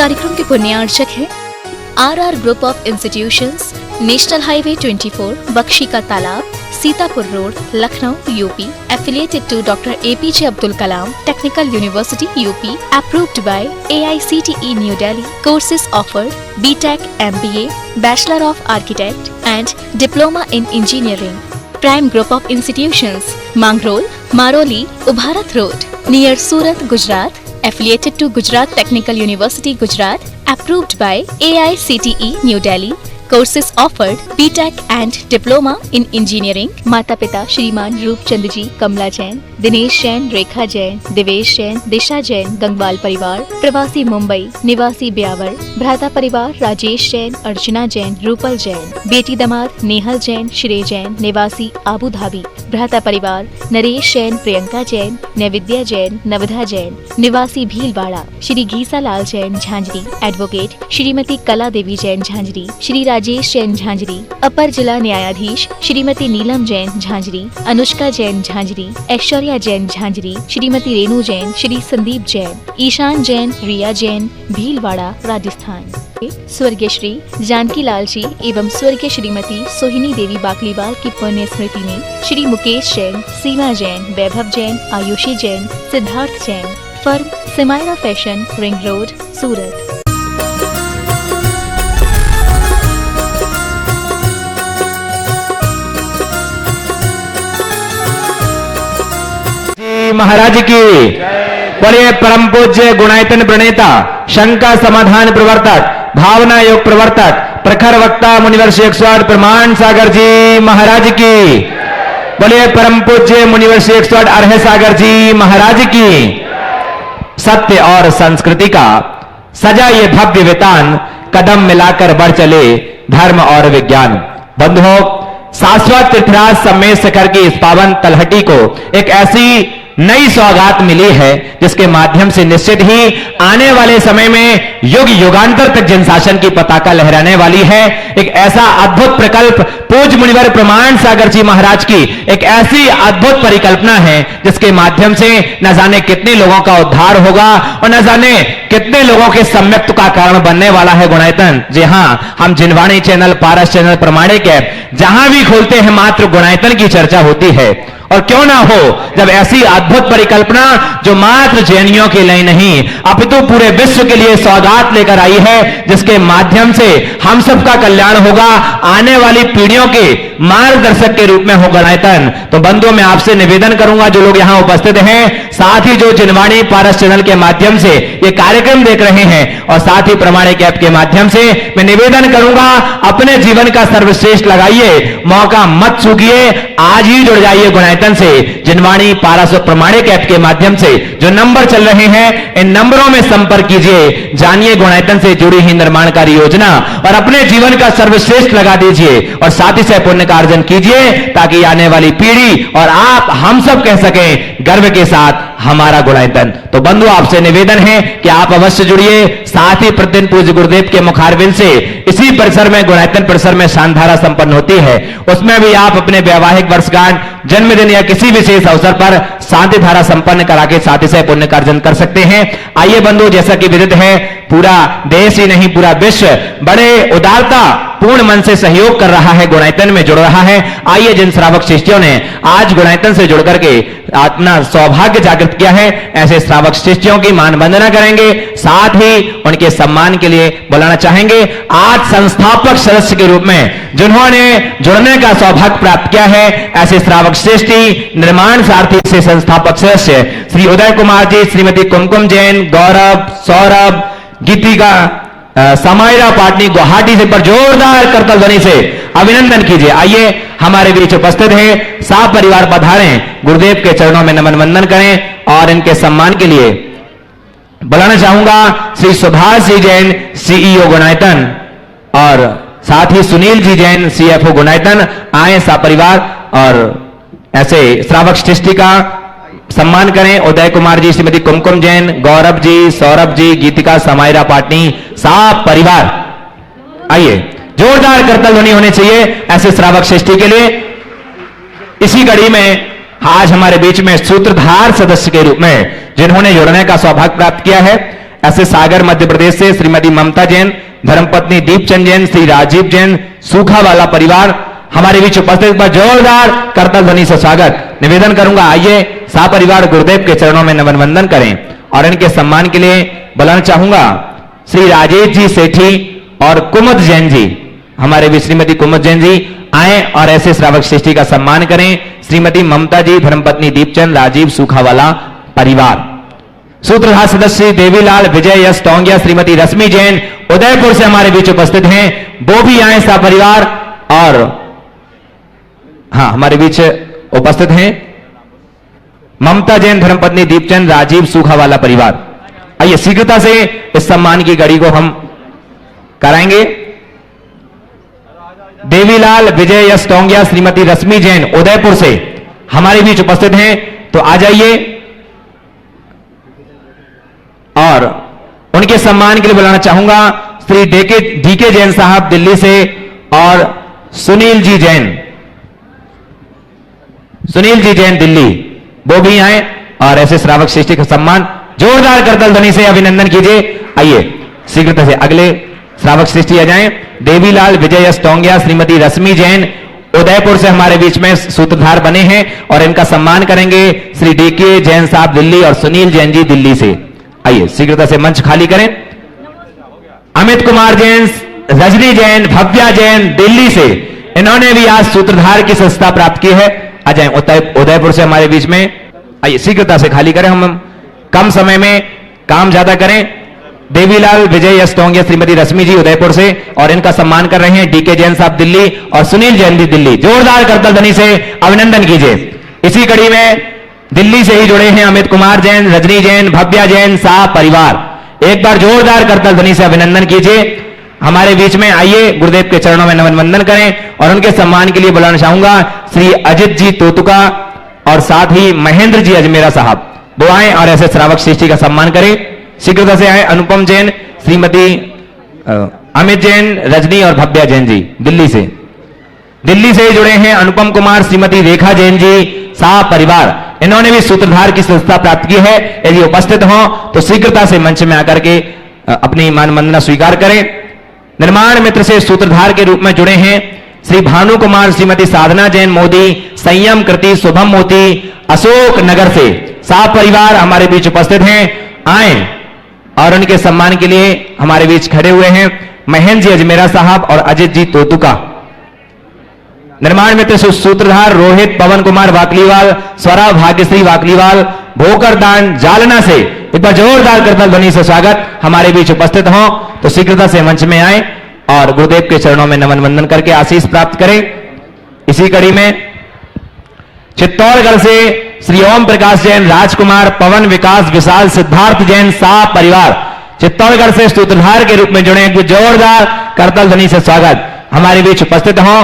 कार्यक्रम के पुण्यार्चक हैं RR group of institutions, national highway 24, Bakshi ka Talab, Sitapur road, Lucknow, UP. Affiliated to Dr. APJ Abdul Kalam Technical University, UP. Approved by AICTE New Delhi. Courses offered: BTech, MBA, Bachelor of Architect and Diploma in Engineering. Prime Group of Institutions: Mangrol, Maroli, Ubharat Road, near Surat, Gujarat. Affiliated to Gujarat Technical University, Gujarat. Approved by AICTE New Delhi. Courses offered: BTech and Diploma in Engineering. माता पिता श्रीमान रूपचंद जी, कमला जैन, दिनेश जैन, रेखा जैन, दिवेश जैन, दिशा जैन, गंगवाल परिवार, प्रवासी मुंबई, निवासी ब्यावर. भ्राता परिवार: राजेश जैन, अर्चना जैन, रूपल जैन. बेटी दामाद: नेहल जैन, श्रेय जैन, निवासी आबू धाबी. भ्राता परिवार: नरेश जैन, प्रियंका जैन, नैविद्या जैन, नवधा जैन, निवासी भीलवाड़ा. श्री घीसा लाल जैन, झांझरी. एडवोकेट श्रीमती कला देवी जैन, झांझरी. श्री राजेश जैन, झांझरी. अपर जिला न्यायाधीश श्रीमती नीलम जैन, झांझरी. अनुष्का जैन, झांझरी. ऐश्वर्या जैन, झांझरी. श्रीमती रेणु जैन, श्री संदीप जैन, ईशान जैन, रिया जैन, भीलवाड़ा, राजस्थान. स्वर्गीय श्री जानकी लाल जी एवं स्वर्गीय श्रीमती सोहिनी देवी बाकलीवाल की पुण्य स्मृति में Shri Mukesh Jain, Seema Jain, Vaibhav Jain, Ayushi Jain, Siddharth Jain. Firm Simayra fashion, ring road, Surat. महाराज की बोलिए. परम पूज्य गुणायतन प्रणेता, शंका समाधान प्रवर्तक, भावना योग प्रवर्तक, प्रखर वक्ता मुनिवर शेख स्वाड प्रमाण सागर जी महाराज की बोलिए. परम पूज्य मुनिवर शेख स्वाड अर्ह सागर जी महाराज की. सत्य और संस्कृति का सजा ये भव्य वेतान, कदम मिलाकर बढ़ चले धर्म और विज्ञान. बंधुओं, शाश्वत तीर्थराज सम्मेद शिखर की इस पावन तलहटी को एक ऐसी नई सौगात मिली है जिसके माध्यम से निश्चित ही आने वाले समय में युग युगांतर तक जनशासन की पताका लहराने वाली है. एक ऐसा अद्भुत प्रकल्प पूज्य मुनिवर प्रमाण सागर जी महाराज की एक ऐसी अद्भुत परिकल्पना है जिसके माध्यम से न जाने कितने लोगों का उद्धार होगा और न जाने कितने लोगों के सम्यक्त का कारण बनने वाला है गुणायतन. जी हां, हम जिनवाणी चैनल, पारस चैनल, प्रमाणिक है, जहां भी खोलते हैं मात्र गुणायतन की चर्चा होती है. और क्यों ना हो, जब ऐसी अद्भुत परिकल्पना जो मात्र जैनियों के लिए नहीं अपितु पूरे विश्व के लिए सौगात लेकर आई है, जिसके माध्यम से हम सबका कल्याण होगा, आने वाली पीढ़ियों के मार्गदर्शक के रूप में हो गुणायतन. तो बंधुओं, मैं आपसे निवेदन करूंगा, जो लोग यहां उपस्थित हैं, साथ ही जो जिनवाणी पारस चैनल के माध्यम से ये कार्यक्रम देख रहे हैं और साथ ही प्रमाणिक ऐप के माध्यम से, मैं निवेदन करूंगा, अपने जीवन का सर्वश्रेष्ठ लगाइए, मौका मत चूकिए, आज ही जुड़ जाइए गुणायतन से. जिनवाणी पारस और प्रमाणिक ऐप के माध्यम से जो नंबर चल रहे हैं, इन नंबरों में संपर्क कीजिए, जानिए गुणायतन से जुड़ी ही निर्माणकारी योजना और अपने जीवन का सर्वश्रेष्ठ लगा दीजिए और साथ ही से पुण्य का अर्जन कीजिए, ताकि आने वाली पीढ़ी और आप हम सब कह सकें गर्व के साथ हमारा गुणायतन. तो बंधु, आपसे निवेदन है कि आप अवश्य जुड़िए. साथ ही प्रतिदिन पूज्य गुरुदेव के मुखारबिंद से इसी परिसर में, गुणायतन परिसर में शानधारा संपन्न होती है. उसमें भी आप अपने वैवाहिक वर्षगांठ, जन्मदिन या किसी विशेष अवसर पर शांति धारा संपन्न करा के साथ ही से पुण्य का अर्जन कर सकते हैं. आइए बंधु, जैसा कि विदित है, पूरा देश ही नहीं पूरा विश्व बड़े उदारता पूर्ण मन से सहयोग कर रहा है, गुणायतन में जुड़ रहा है. आइए, जिन श्रावक शिष्यों ने आज गुणायतन से जुड़कर के अपना सौभाग्य जागृत किया है, ऐसे श्रावक शिष्यों की मान वंदना करेंगे. साथ ही उनके सम्मान के लिए बुलाना चाहेंगे आज संस्थापक सदस्य के रूप में जिन्होंने जुड़ने का सौभाग्य प्राप्त किया है, ऐसे श्रावक श्रेष्ठी निर्माण सारथी से संस्थापक सदस्य श्री उदय कुमार जी, श्रीमती कुमकुम जैन, गौरव, सौरभ, गीतिका समायरा पाटनी, गुवाहाटी से पर जोरदार करतल ध्वनि से अभिनंदन कीजिए. आइए, हमारे बीच उपस्थित है, साफ परिवार पधारें, गुरुदेव के चरणों में नमन वंदन करें और इनके सम्मान के लिए बुलाना चाहूंगा श्री सुभाष जी जैन, सीईओ गुणायतन, और साथ ही सुनील जी जैन, सीएफओ गुणायतन. आए साफ परिवार और ऐसे श्रावक सृष्टि का सम्मान करें. उदय कुमार जी, श्रीमती कुमकुम जैन, गौरव जी, सौरभ जी, गीतिका समायरा पाटनी, साफ परिवार. आइए, जोरदार करतल ध्वनि होनी चाहिए ऐसे श्रावक सृष्टि के लिए. इसी कड़ी में आज हमारे बीच में सूत्रधार सदस्य के रूप में जिन्होंने जुड़ने का सौभाग्य प्राप्त किया है, ऐसे सागर मध्य प्रदेश से श्रीमती ममता जैन, धर्मपत्नी दीपचंद जैन, श्री राजीव जैन, सूखावाला परिवार हमारे बीच उपस्थित पर जोरदार करतल ध्वनि से स्वागत। निवेदन करूंगा, आइए परिवार गुरुदेव के चरणों में नमन वंदन करें और इनके सम्मान के लिए बुलाना चाहूंगा श्री राजेश जी सेठी और कुमुद जैन जी। हमारे भी श्रीमती कुमुद जैन जी आए और ऐसे श्रावक श्रेष्ठी का सम्मान करें। श्रीमती ममता जी, धर्मपत्नी दीपचंद, राजीव सूखावाला परिवार। सूत्रधार सदस्य देवीलाल विजय यश टोंगिया, श्रीमती रश्मि जैन उदयपुर से हमारे बीच उपस्थित हैं, वो भी आए परिवार और हमारे बीच उपस्थित हैं ममता जैन, धर्मपत्नी दीपचंद, राजीव सूखावाला परिवार। आइए शीघ्रता से इस सम्मान की घड़ी को हम कराएंगे। देवीलाल विजय यश टोंगिया, श्रीमती रश्मि जैन उदयपुर से हमारे बीच उपस्थित हैं, तो आ जाइए और उनके सम्मान के लिए बुलाना चाहूंगा श्री डीके जैन साहब दिल्ली से और सुनील जी जैन दिल्ली, वो भी आए और ऐसे श्रावक श्रेष्ठी का सम्मान जोरदार करतल ध्वनि से अभिनंदन कीजिए। आइए शीघ्रता से अगले श्रावक श्रेष्ठी आ जाएं। देवीलाल विजय यश टोंगिया, श्रीमती रश्मि जैन उदयपुर से हमारे बीच में सूत्रधार बने हैं और इनका सम्मान करेंगे श्री डीके जैन साहब दिल्ली और सुनील जैन जी दिल्ली से। आइए शीघ्रता से मंच खाली करें। अमित कुमार जैन, रजनी जैन, भव्या जैन दिल्ली से, इन्होंने भी आज सूत्रधार की संस्था प्राप्त की है। आ जाए उदयपुर से हमारे बीच में। आइए शीघ्रता से खाली करें, हम कम समय में काम ज्यादा करें। देवीलाल विजय यश टोंगिया, श्रीमती रश्मि जी उदयपुर से और इनका सम्मान कर रहे हैं डीके जैन साहब दिल्ली और सुनील जैन जी दिल्ली। जोरदार करतल ध्वनि से अभिनंदन कीजिए। इसी कड़ी में दिल्ली से ही जुड़े हैं अमित कुमार जैन, रजनी जैन, भव्या जैन साह परिवार। एक बार जोरदार करतल ध्वनि से अभिनंदन कीजिए हमारे बीच में। आइए गुरुदेव के चरणों में नमन वंदन करें और उनके सम्मान के लिए बुलाना चाहूंगा श्री अजित जी तोतुका और साथ ही महेंद्र जी अजमेरा साहब, वो आए और ऐसे श्रावक श्रेष्ठी का सम्मान करें। शीघ्रता से आए अनुपम जैन, श्रीमती अमित जैन, रजनी और भव्या जैन जी दिल्ली से। दिल्ली से जुड़े हैं अनुपम कुमार, श्रीमती रेखा जैन जी साह परिवार, इन्होंने भी सूत्रधार की संस्था प्राप्त की है। यदि उपस्थित हो तो शीघ्रता से मंच में आकर के अपनी मान वंदना स्वीकार करें। निर्माण मित्र से सूत्रधार के रूप में जुड़े हैं श्री भानु कुमार, श्रीमती साधना जैन मोदी, संयम कृति, शुभम मोती अशोक नगर से साह परिवार हमारे बीच उपस्थित हैं। आए और उनके सम्मान के लिए हमारे बीच खड़े हुए हैं महेंद्र जी अजमेरा साहब और अजित जी तोतुका। निर्माण मित्र सूत्रधार रोहित पवन कुमार वाकलीवाल, स्वरा भाग्यश्री वाकलीवाल, भोकरदान जालना से एक बार जोरदार करतल ध्वनि से स्वागत। हमारे बीच उपस्थित हो तो शीघ्रता से मंच में आए और गुरुदेव के चरणों में नमन वंदन करके आशीष प्राप्त करें। इसी कड़ी में चित्तौड़गढ़ से श्री ओम प्रकाश जैन, राजकुमार, पवन विकास, विशाल, सिद्धार्थ जैन साह परिवार चित्तौड़गढ़ से सूत्रधार के रूप में जुड़े हैं। जोरदार करतल ध्वनि से स्वागत। हमारे बीच उपस्थित हो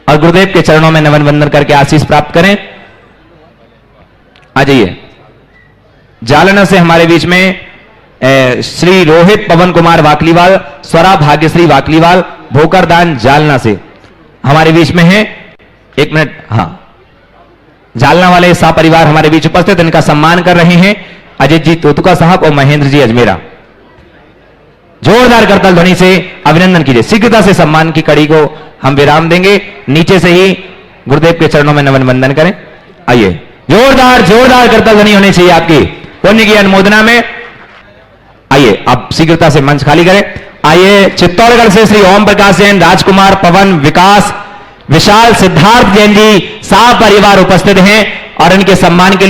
और गुरुदेव के चरणों में नमन वंदन करके आशीष प्राप्त करें। आ जाइए जालना से हमारे बीच में श्री रोहित पवन कुमार वाकलीवाल, स्वरा भाग्यश्री वाकलीवाल, भोकरदान जालना से हमारे बीच में है। एक मिनट, जालना वाले साह परिवार हमारे बीच उपस्थित, इनका सम्मान कर रहे हैं अजित जी तोतुका साहब और महेंद्र जी अजमेरा। जोरदार करतल ध्वनि से अभिनंदन कीजिए। शीघ्रता से सम्मान की कड़ी को हम विराम देंगे। नीचे से ही गुरुदेव के चरणों में नमन वंदन करें। आइए जोरदार करतल ध्वनि होनी चाहिए आपकी पुण्य की अनुमोदना में। आइए आप शीघ्रता से मंच खाली करें। आइए चित्तौड़गढ़ से श्री ओम प्रकाश जैन, राजकुमार, पवन विकास, विशाल, सिद्धार्थ जैन जी साह परिवार उपस्थित हैं और इनके सम्मान के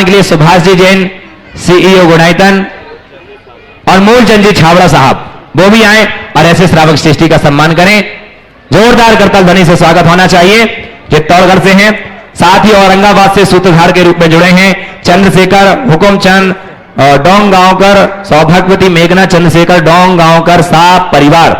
लिए सुभाष जी जैन, सीईओ गुणायतन और मूलचंद जी छावड़ा साहब, वो भी आए और ऐसे श्रावक श्रेष्ठी का सम्मान करें। जोरदार करतल ध्वनि से स्वागत होना चाहिए। चित्तौड़गढ़ से हैं, साथ ही औरंगाबाद से सूत्रधार के रूप में जुड़े हैं चंद्रशेखर, हुकुमचंद डोंग गांवकर, सौभाग्यवती, मेघना, चंद्रशेखर डोंग गांवकर साह परिवार।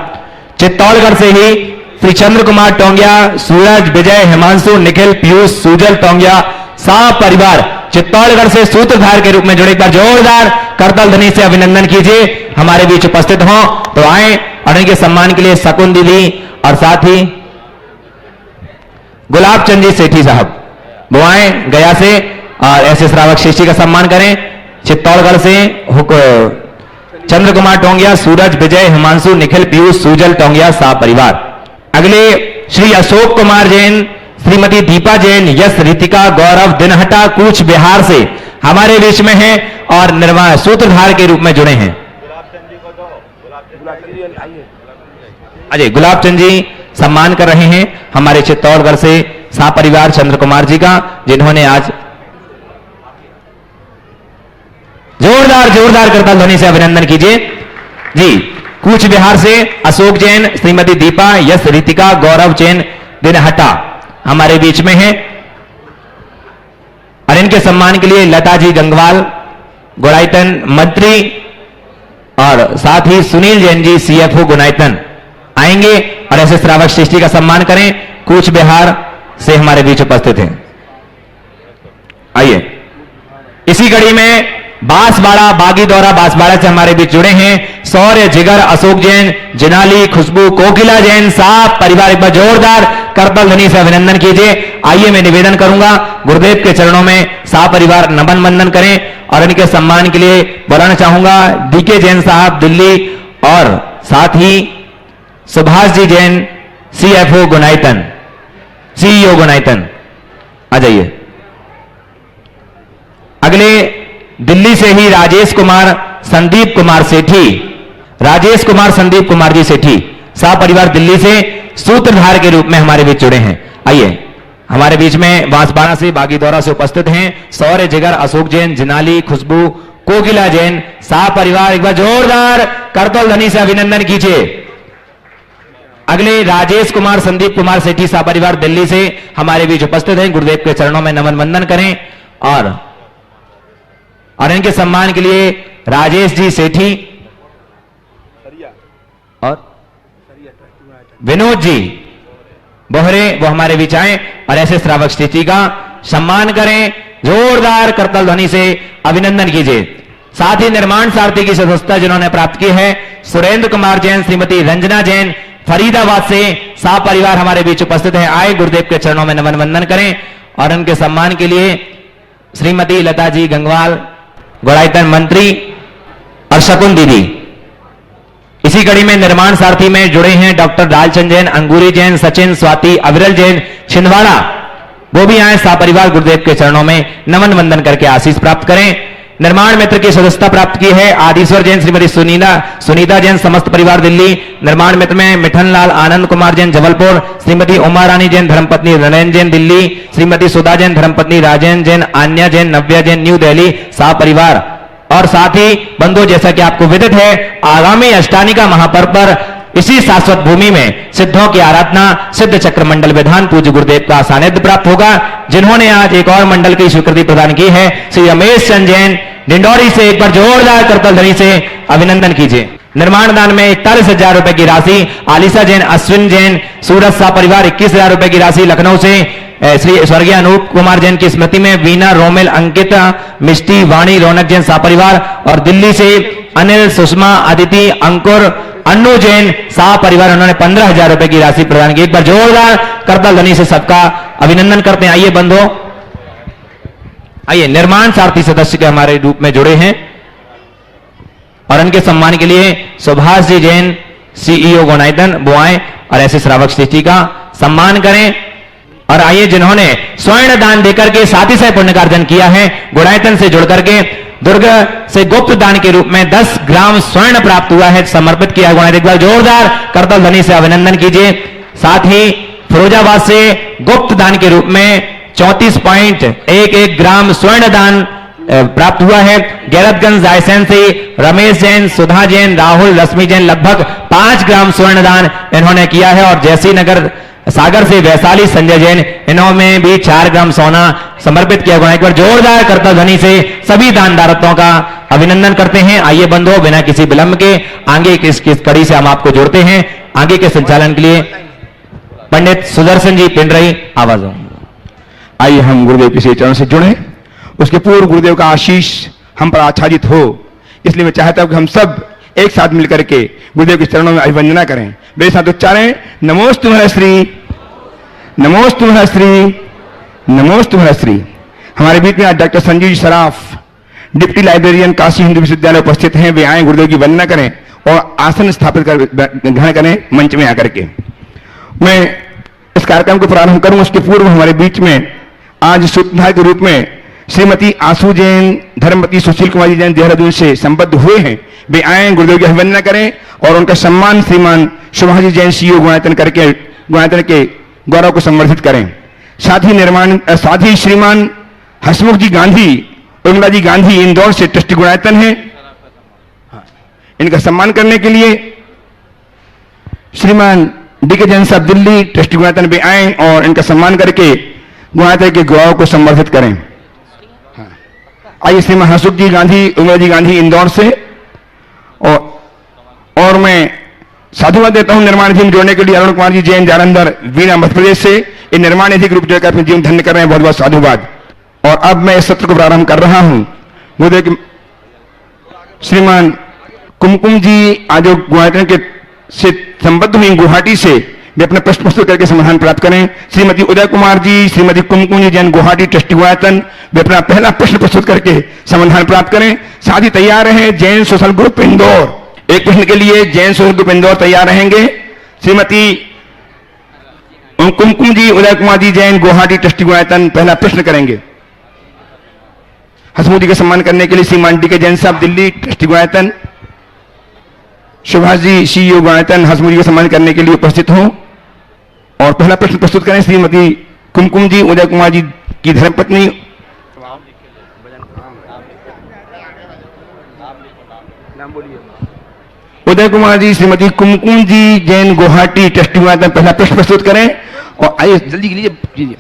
चित्तौड़गढ़ से ही श्री चंद्र कुमार टोंगिया, सूरज, विजय, हिमांशु, निखिल, पीयूष, सुजल टोंगिया साह परिवार चित्तौड़गढ़ से सूत्रधार के रूप में जुड़े। एक बार जोरदार करतल ध्वनि से अभिनंदन कीजिए। हमारे बीच उपस्थित हो तो आए और इनके सम्मान के लिए शकुन दीदी और साथ ही गुलाब चंद जी सेठी साहब, वो आए गया से और ऐसे श्रावक श्रेष्ठी का सम्मान करें। चित्तौड़गढ़ से चंद्र कुमार टोंगिया, सूरज, विजय, हिमांशु, निखिल, पीयूष, सुजल टोंगिया सा परिवार। अगले श्री अशोक कुमार जैन, श्रीमती दीपा जैन, यश, रितिका, गौरव, दिनहटा, कूच बिहार से हमारे बीच में हैं और निर्माण सूत्रधार के रूप में जुड़े हैं। अजय गुलाब चंद जी सम्मान कर रहे हैं हमारे चित्तौड़गढ़ से सा परिवार चंद्र कुमार जी का, जिन्होंने आज जोरदार करताल ध्वनि से अभिनंदन कीजिए जी। कूच बिहार से अशोक जैन, श्रीमती दीपा, यश, रितिका, गौरव जैन, दिनहटा हमारे बीच में है और इनके सम्मान के लिए लता जी गंगवाल, गुणायतन मंत्री और साथ ही सुनील जैन जी CFO गुणायतन आएंगे और ऐसे श्रावक श्रेष्ठी का सम्मान करें। कूच बिहार से हमारे बीच उपस्थित हैं। आइए इसी कड़ी में बांसवाड़ा, बागीदौरा बांसवाड़ा से हमारे बीच जुड़े हैं शौर्य, जिगर, अशोक जैन, जिनाली, खुशबू, कोकिला जैन साहब परिवार। एक बार जोरदार करताल ध्वनि से अभिनंदन कीजिए। आइए मैं निवेदन करूंगा गुरुदेव के चरणों में सा परिवार नमन वंदन करें और इनके सम्मान के लिए बुलाना चाहूंगा DK जैन साहब दिल्ली और साथ ही सुभाष जी जैन CFO गुणायतन, CEO गुणायतन आ जाइए। अगले दिल्ली से ही राजेश कुमार संदीप कुमार सेठी, राजेश कुमार संदीप कुमार जी सेठी सा परिवार दिल्ली से सूत्रधार के रूप में हमारे बीच जुड़े हैं। आइए हमारे बीच में बांसवाड़ा से बागीदौरा से उपस्थित हैं शौर्य, जिगर, अशोक जैन, जिनाली, खुशबू, कोकिला जैन सा परिवार। एक बार जोरदार करताल ध्वनि से अभिनंदन कीजिए। अगले राजेश कुमार संदीप कुमार सेठी सा परिवार दिल्ली से हमारे बीच उपस्थित हैं। गुरुदेव के चरणों में नमन वंदन करें और इनके सम्मान के लिए राजेश जी सेठी और विनोद जी बोहरे वो हमारे बीच आए और ऐसे श्रावक श्रेष्ठी का सम्मान करें। जोरदार करताल ध्वनि से अभिनंदन कीजिए। साथ ही निर्माण सारथी की सदस्यता जिन्होंने प्राप्त की है सुरेंद्र कुमार जैन, श्रीमती रंजना जैन फरीदाबाद से सा परिवार हमारे बीच उपस्थित है। आए गुरुदेव के चरणों में नमन वंदन करें और उनके सम्मान के लिए श्रीमती लता जी गंगवाल, गुणायतन मंत्री और शकुन दीदी। इसी कड़ी में निर्माण सारथी में जुड़े हैं डॉक्टर दालचंद जैन, अंगूरी जैन, सचिन, स्वाति, अविरल जैन छिंदवाड़ा, वो भी आए सा परिवार गुरुदेव के चरणों में नमन वंदन करके आशीष प्राप्त करें। निर्माण मित्र की सदस्यता प्राप्त की है आदिश्वर जैन, श्रीमती सुनीता जैन समस्त परिवार दिल्ली। निर्माण मित्र में मिठन लाल, आनंद कुमार जैन जबलपुर, श्रीमती उमा रानी जैन धर्मपत्नी नरेंद्र जैन दिल्ली, श्रीमती सुधा जैन धर्मपत्नी राजेंद्र जैन, आन्या जैन, नव्या जैन न्यू दिल्ली सा परिवार। और साथ ही बंधु जैसा कि आपको विदित है आगामी अष्टानिका महापर्व पर इसी शाश्वत भूमि में सिद्धों की आराधना सिद्ध चक्र मंडल विधान पूज्य गुरुदेव का सानिध्य प्राप्त होगा, जिन्होंने आज एक और मंडल की स्वीकृति प्रदान की है श्री रमेश चंद जैन डिंडोरी से। एक बार जोरदार करताल ध्वनि से अभिनंदन कीजिए। निर्माण दान में 41,000 रुपए की राशि आलिसा जैन, अश्विन जैन, सूरज सा परिवार 21,000 रुपए की राशि लखनऊ से श्री स्वर्गीय अनूप कुमार जैन की स्मृति में वीना, रोमिल, अंकिता, मिष्टी, वाणी, रौनक जैन सा परिवार। और दिल्ली से अनिल, सुषमा, अदिति, अंकुर, अन्नू जैन सा परिवार, उन्होंने 15,000 रुपए की राशि प्रदान की। एक बार जोरदार करताल ध्वनि से सबका अभिनंदन करते हैं। आइए बंधु, आइए निर्माण सारथी सदस्य के हमारे रूप में जुड़े हैं और उनके सम्मान के लिए सुभाष जी जैन CEO गुणायतन वो आए और ऐसे श्रावक श्रेष्ठी का सम्मान करें। और आइए जिन्होंने स्वर्ण दान देकर के साथी से पुण्यकार्जन किया है गुणायतन से जुड़कर के दुर्ग से गुप्त दान के रूप में 10 ग्राम स्वर्ण प्राप्त हुआ है, समर्पित किया गुणायतन। एक बार जोरदार करताल ध्वनि से अभिनंदन कीजिए। साथ ही फिरोजाबाद से गुप्त दान के रूप में 34.11 ग्राम स्वर्ण दान प्राप्त हुआ है। गैरतगंज रायसेन से रमेश जैन, सुधा जैन, राहुल, रश्मि जैन लगभग 5 ग्राम स्वर्ण दान इन्होंने किया है। और जैसी नगर सागर से वैशाली संजय जैन, इन्होंने भी 4 ग्राम सोना समर्पित किया गया। एक बार जोरदार करताल ध्वनि से सभी दानदाताओं का अभिनंदन करते हैं। आइए बंधुओं, बिना किसी विलंब के आगे किस कड़ी से हम आपको जोड़ते हैं। आगे के संचालन के लिए पंडित सुदर्शन जी पिंडरई आवाज हो। आइए हम गुरुदेव के श्री चरण से जुड़े, उसके पूर्व गुरुदेव का आशीष हम पर आच्छादित हो, इसलिए मैं चाहता हूं कि हम सब एक साथ मिलकर के गुरुदेव के चरणों में अभिवंदना करें। मेरे साथ उच्चारें, नमोस्तु श्री, नमोस्तु श्री, नमोस्तु श्री। हमारे बीच में आज doctor Sanjeev Saraf, deputy librarian Kashi Hindu विश्वविद्यालय उपस्थित हैं, वे आए गुरुदेव की वंदना करें और आसन स्थापित कर ग्रहण करें मंच में आकर के। मैं इस कार्यक्रम को प्रारंभ करूं उसके पूर्व हमारे बीच में आज सूत्रधार के रूप में श्रीमती आशु जैन, धर्मपति सुशील कुमारी जैन देहरादून से संबद्ध हुए हैं, वे आए गुरुदेव की अभिवंदना करें और उनका सम्मान श्रीमान सुभाषी जैन सीईओ गुणायतन के गौरव को संवर्धित करें। साथ ही श्रीमान हसमुख जी गांधी, उर्मिला जी गांधी इंदौर से ट्रस्टी गुणायतन हैं, इनका सम्मान करने के लिए श्रीमान डीके जैन साहब दिल्ली ट्रस्टी गुणायतन भी आए और इनका सम्मान करके गुणायतन के गौरव को संवर्धित करें। आइए श्रीमान हसमुख जी गांधी, उर्मिला जी गांधी इंदौर से, और मैं साधुवाद देता हूं निर्माण निधि में जोड़ने के लिए अरुण कुमार जी जैन जालंधर वीणा मध्य प्रदेश से, ये निर्माण निधि ग्रुप जोड़कर अपने जीवन धन्य कर रहे हैं, बहुत बहुत साधुवाद। और अब मैं इस सत्र को प्रारंभ कर रहा हूं। गुरुदेव के श्रीमान कुमकुम जी आज गुवाहाटी के से संबद्ध हुई गुवाहाटी से, वे अपना प्रश्न प्रस्तुत करके समाधान प्राप्त करें। श्रीमती उदय कुमार जी, श्रीमती कुमकुम जी जैन गुवाहाटी ट्रस्टी गुणायतन, वे अपना पहला प्रश्न प्रस्तुत करके समाधान प्राप्त करें। साथ ही तैयार रहे जैन सोशल ग्रुप इंदौर, एक प्रश्न के लिए जैन सोशल ग्रुप इंदौर तैयार रहेंगे। श्रीमती कुमकुम जी, उदय कुमार जी जैन गुवाहाटी ट्रस्टी गुणायतन पहला प्रश्न करेंगे। हसमुख जी का सम्मान करने के लिए श्रीमान डीके जैन साहब दिल्ली ट्रस्टी गुणायतन, सुभाष जी सीईओ गुणायतन हसमुख जी का सम्मान करने के लिए उपस्थित हों और पहला प्रश्न प्रस्तुत करें। श्रीमती कुमकुम जी, उदय कुमार जी की धर्मपत्नी, उदय कुमार जी, श्रीमती कुमकुम जी जैन गुवाहाटी ट्रस्टी गुणायतन पहला प्रश्न प्रस्तुत करें और आइए जल्दी कीजिए।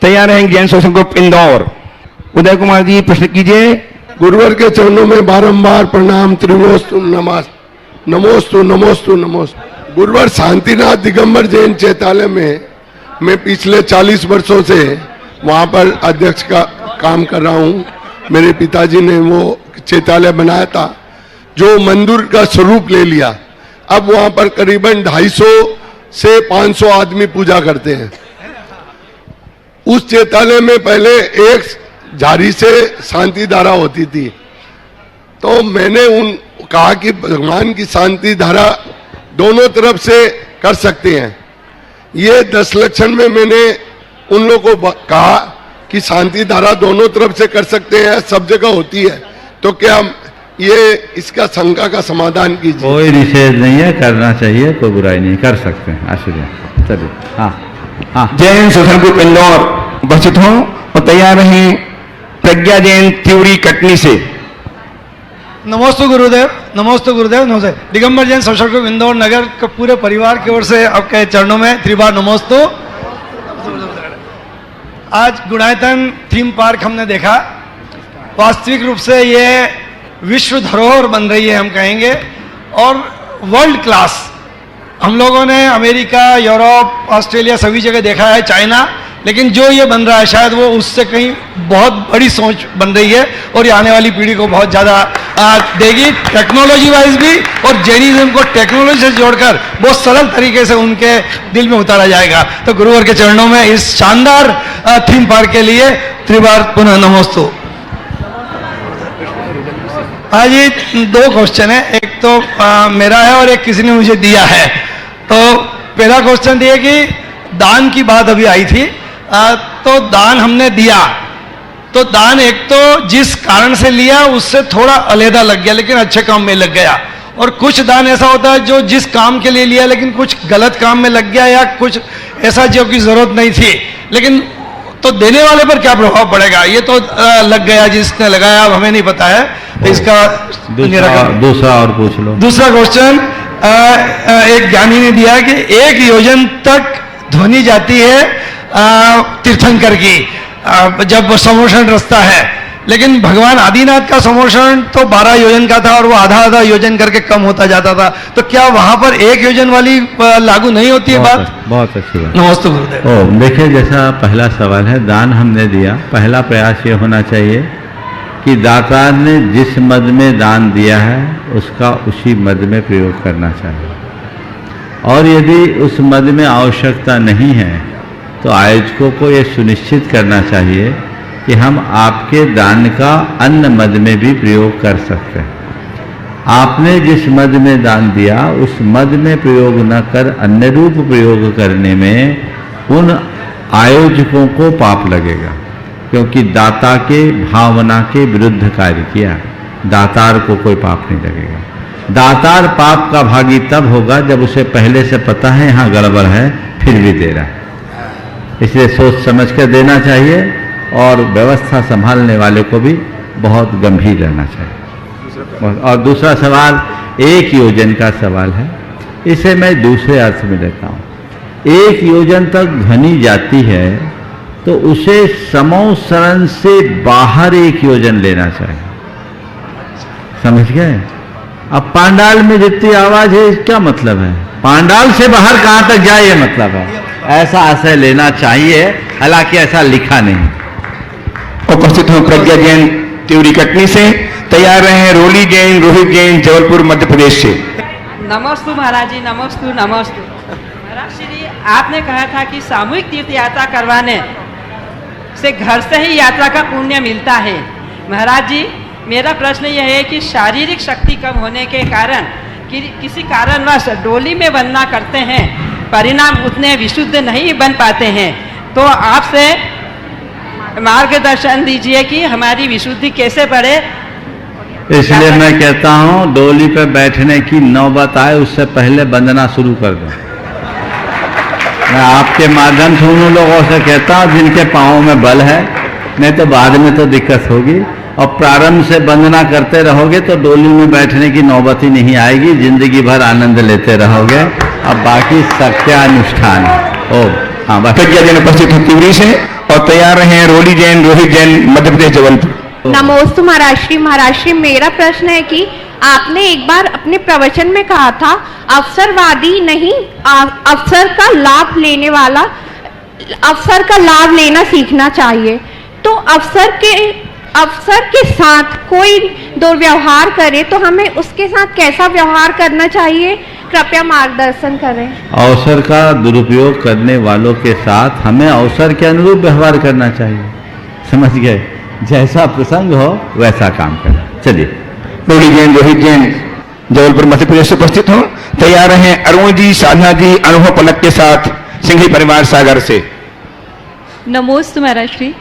तैयार रहेंगे जैन सोशल ग्रुप इंदौर। उदय कुमार जी प्रश्न कीजिए। गुरुवर के चरणों में बारंबार प्रणाम, त्रिनोस्तु नमोस्तु नमोस्तु नमोस्तु। गुरुवर शांतिनाथ दिगंबर जैन चैतालय में मैं पिछले 40 वर्षों से वहां पर अध्यक्ष का काम कर रहा हूं। मेरे पिताजी ने वो चैतालय बनाया था जो मंदिर का स्वरूप ले लिया। अब वहां पर करीबन 250 से 500 आदमी पूजा करते हैं। उस चैतालय में पहले एक झाड़ी से शांति धारा होती थी, तो मैंने कहा कि भगवान की शांति धारा दोनों तरफ से कर सकते हैं। ये 10 लक्षण में मैंने उन लोगों को कहा कि शांति धारा दोनों तरफ से कर सकते हैं, सब जगह होती है, तो क्या ये इसका शंका का समाधान कीजिए। कोई निषेध नहीं है, करना चाहिए, कोई बुराई नहीं, कर सकते हैं। आशीर्वाद। चलिए। हाँ। जैन सोशल ग्रुप इंदौर उपस्थित हों और तैयार रहें प्रज्ञा जैन त्रिपुरी कटनी से। नमोस्तु गुरुदेव, नमोस्तु गुरुदेव, नमस्ते। दिगंबर जैन सोशल ग्रुप इंदौर नगर के पूरे परिवार की ओर से आपके चरणों में त्रिबार नमोस्तु। आज गुणायतन थीम पार्क हमने देखा, वास्तविक रूप से ये विश्व धरोहर बन रही है हम कहेंगे, और वर्ल्ड क्लास। हम लोगों ने अमेरिका, यूरोप, ऑस्ट्रेलिया सभी जगह देखा है, चाइना, लेकिन जो ये बन रहा है शायद वो उससे कहीं बहुत बड़ी सोच बन रही है और ये आने वाली पीढ़ी को बहुत ज़्यादा देगी, टेक्नोलॉजी वाइज भी, और जैनिज्म को टेक्नोलॉजी से जोड़कर बहुत सरल तरीके से उनके दिल में उतारा जाएगा। तो गुरुवर के चरणों में इस शानदार थीम पार्क के लिए त्रिबार पुनः नमोस्तु। आज ये 2 क्वेश्चन है, एक तो मेरा है और एक किसी ने मुझे दिया है। तो पहला क्वेश्चन ये कि दान की बात अभी आई थी, तो दान हमने दिया, तो दान एक तो जिस कारण से लिया उससे थोड़ा अलहदा लग गया लेकिन अच्छे काम में लग गया, और कुछ दान ऐसा होता है जो जिस काम के लिए लिया लेकिन कुछ गलत काम में लग गया या कुछ ऐसा जो की जरूरत नहीं थी, लेकिन तो देने वाले पर क्या प्रभाव पड़ेगा? ये तो लग गया जिसने लगाया, अब हमें नहीं पता है, तो इसका दूसरा और पूछ लो। दूसरा क्वेश्चन एक ज्ञानी ने दिया कि 1 योजन तक ध्वनि जाती है तीर्थंकर की जब समोषण रचता है, लेकिन भगवान आदिनाथ का समोषण तो 12 योजन का था और वो आधा योजन करके कम होता जाता था, तो क्या वहां पर 1 योजन वाली लागू नहीं होती है बात? बहुत अच्छी बात। नमस्ते गुरुदेव। देखिए, जैसा पहला सवाल है, दान हमने दिया, पहला प्रयास ये होना चाहिए कि दाता ने जिस मद में दान दिया है उसका उसी मद में प्रयोग करना चाहिए, और यदि उस मद में आवश्यकता नहीं है तो आयोजकों को ये सुनिश्चित करना चाहिए कि हम आपके दान का अन्य मद में भी प्रयोग कर सकते हैं। आपने जिस मद में दान दिया उस मद में प्रयोग न कर अन्य रूप प्रयोग करने में उन आयोजकों को पाप लगेगा, क्योंकि दाता के भावना के विरुद्ध कार्य किया। दातार को कोई पाप नहीं लगेगा। दातार पाप का भागी तब होगा जब उसे पहले से पता है यहाँ गड़बड़ है फिर भी दे रहा है। इसलिए सोच समझ कर देना चाहिए और व्यवस्था संभालने वाले को भी बहुत गंभीर रहना चाहिए। और दूसरा सवाल एक योजन का सवाल है, इसे मैं दूसरे अर्थ में लेता हूँ। एक योजन तक ध्वनि जाती है तो उसे समो शरण से बाहर एक योजन लेना चाहिए। समझ गए? अब पांडाल में जितनी आवाज है क्या मतलब है? पांडाल से बाहर कहां तक जाए ये मतलब है। ऐसा आशय लेना चाहिए, हालांकि ऐसा लिखा नहीं। उपस्थित हूँ प्रज्ञा जैन त्रिवेणी कटनी से, तैयार रहे रोली जैन रोहित जैन जबलपुर मध्य प्रदेश से। नमस्तु महाराज जी, नमस्तु नमस्तु। महाराज श्री आपने कहा था कि सामूहिक तीर्थ यात्रा करवाने से घर से ही यात्रा का पुण्य मिलता है। महाराज जी मेरा प्रश्न यह है कि शारीरिक शक्ति कम होने के कारण किसी कारणवश डोली में वंदना करते हैं, परिणाम उतने विशुद्ध नहीं बन पाते हैं, तो आपसे मार्गदर्शन दीजिए कि हमारी विशुद्धि कैसे बढ़े। इसलिए मैं कहता हूं डोली पे बैठने की नौबत आए उससे पहले वंदना शुरू कर दो। मैं आपके माध्यम से उन लोगों से कहता हूं जिनके पांवों में बल है, नहीं तो बाद में तो दिक्कत होगी। और प्रारंभ से वंदना करते रहोगे तो डोली में बैठने की नौबत ही नहीं आएगी, जिंदगी भर आनंद लेते रहोगे। अब बाकी सत्यानुष्ठान ओ हाँ प्रज्ञा जैन उपस्थित हैं तिवरी से और तैयार रहे रोली जैन रोहित जैन मध्य प्रदेश जबलपुर। नमोस्तु महाराष्ट्री। महाराष्ट्री मेरा प्रश्न है कि आपने एक बार अपने प्रवचन में कहा था अवसरवादी नहीं, अवसर का लाभ लेने वाला, अवसर का लाभ लेना सीखना चाहिए। तो अवसर के साथ कोई दुर्व्यवहार करे तो हमें उसके साथ कैसा व्यवहार करना चाहिए, कृपया मार्गदर्शन करें। अवसर का दुरुपयोग करने वालों के साथ हमें अवसर के अनुरूप व्यवहार करना चाहिए। समझ गए? जैसा प्रसंग हो वैसा काम करना। चलिए रोली जैन रोहित जैन जबलपुर मध्य प्रदेश से उपस्थित हूँ, तैयार रहे अरुण जी साधना जी अनुभव पलक के साथ सिंघी परिवार सागर से। नमोस्तु महाराज श्री।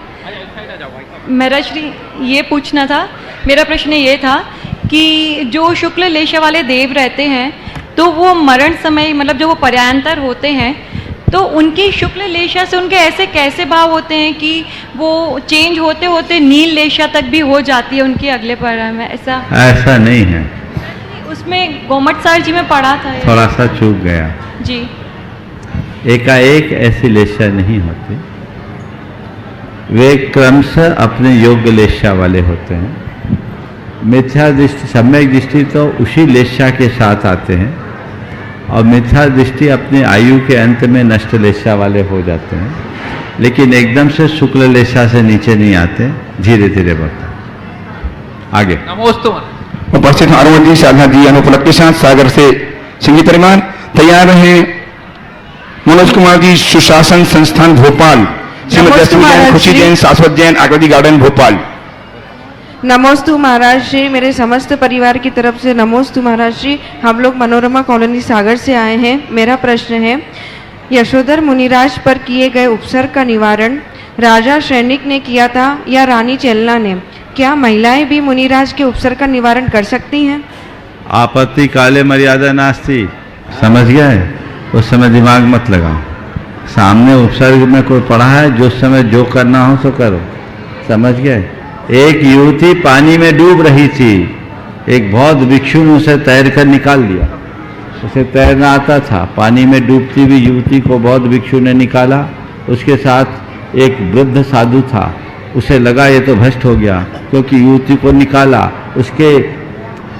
महाराज श्री ये पूछना था, मेरा प्रश्न ये था कि जो शुक्ल लेशा वाले देव रहते हैं तो वो मरण समय मतलब जो वो पर्यांतर होते हैं तो उनकी शुक्ल लेशा से उनके ऐसे कैसे भाव होते हैं कि वो चेंज होते होते नील लेशा तक भी हो जाती है उनकी अगले पर्याय में? ऐसा नहीं है। उसमें गोमट सार जी में पढ़ा था, थोड़ा सा चूक गया जी। एकाएक ऐसी लेशा नहीं होती, वे क्रमशः अपने योग्य लेशा वाले होते हैं। मिथ्या दृष्टि सम्यक दृष्टि तो उसी लेशा के साथ आते हैं और मिथ्या दृष्टि अपने आयु के अंत में नष्ट लेशा वाले हो जाते हैं, लेकिन एकदम से शुक्ल लेशा से नीचे नहीं आते, धीरे धीरे बढ़ते। आगे उपस्थित अरुण जी साधना जी अनुपलक के साथ सागर से सिंघी परिवार, तैयार रहे मनोज कुमार जी सुशासन संस्थान भोपाल, श्रीमती जैन खुशी जैन शाश्वत जैन आकृति गार्डन भोपाल। नमोस्तु महाराज जी, मेरे समस्त परिवार की तरफ से नमोस्तु महाराज जी। हम लोग मनोरमा कॉलोनी सागर से आए हैं। मेरा प्रश्न है, यशोधर मुनिराज पर किए गए उपसर्ग का निवारण राजा सैनिक ने किया था या रानी चेलना ने? क्या महिलाएं भी मुनिराज के उपसर्ग का निवारण कर सकती हैं? आपत्ति काले मर्यादा नास्ती। समझ गए? उस समय दिमाग मत लगाओ। सामने उपसर्ग में कोई पढ़ा है, जो समय जो करना हो तो करो। समझ गए? एक युवती पानी में डूब रही थी, एक बौद्ध भिक्षु ने उसे तैर कर निकाल दिया। उसे तैरना आता था, पानी में डूबती हुई युवती को बौद्ध भिक्षु ने निकाला। उसके साथ एक वृद्ध साधु था, उसे लगा ये तो भ्रष्ट हो गया, क्योंकि युवती को निकाला, उसके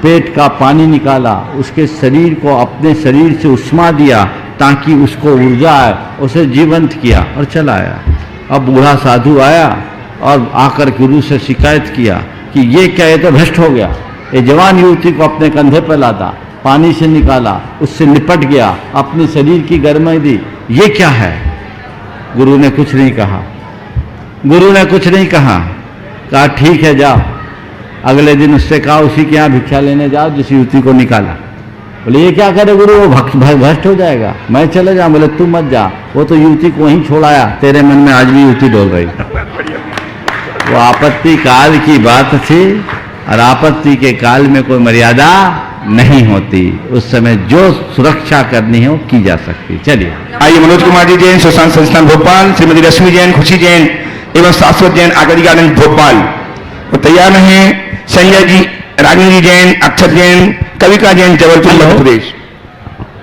पेट का पानी निकाला, उसके शरीर को अपने शरीर से उष्मा दिया ताकि उसको ऊर्जा आए, उसे जीवंत किया और चला आया। अब बूढ़ा साधु आया और आकर गुरु से शिकायत किया कि ये क्या, ये तो भ्रष्ट हो गया। ये जवान युवती को अपने कंधे पर लादा, पानी से निकाला, उससे निपट गया, अपने शरीर की गर्मी दी, ये क्या है? गुरु ने कुछ नहीं कहा। गुरु ने कुछ नहीं कहा ठीक है जाओ। अगले दिन उससे कहा उसी के यहाँ भिक्षा लेने जाओ जिस युवती को निकाला। बोले ये क्या करे गुरु, वो भ्रष्ट हो जाएगा, मैं चले जाऊं। बोले तू मत जा, वो तो युवती को वहीं छोड़ आया, तेरे मन में आज भी युवती डोल रही। वो आपत्ति काल की बात थी, और आपत्ति के काल में कोई मर्यादा नहीं होती। उस समय जो सुरक्षा करनी है वो की जा सकती। चलिए आइए मनोज कुमार जी जैन, सुशांत संस्थान भोपाल, श्रीमती रश्मि जैन, खुशी जैन एवं शाश्वत जैन, आगरी गार्डन भोपाल। वो तैयार हैं संजय जी, रागिनी जैन, अक्षत जैन, कविका जैन, जबलपुर मध्य प्रदेश।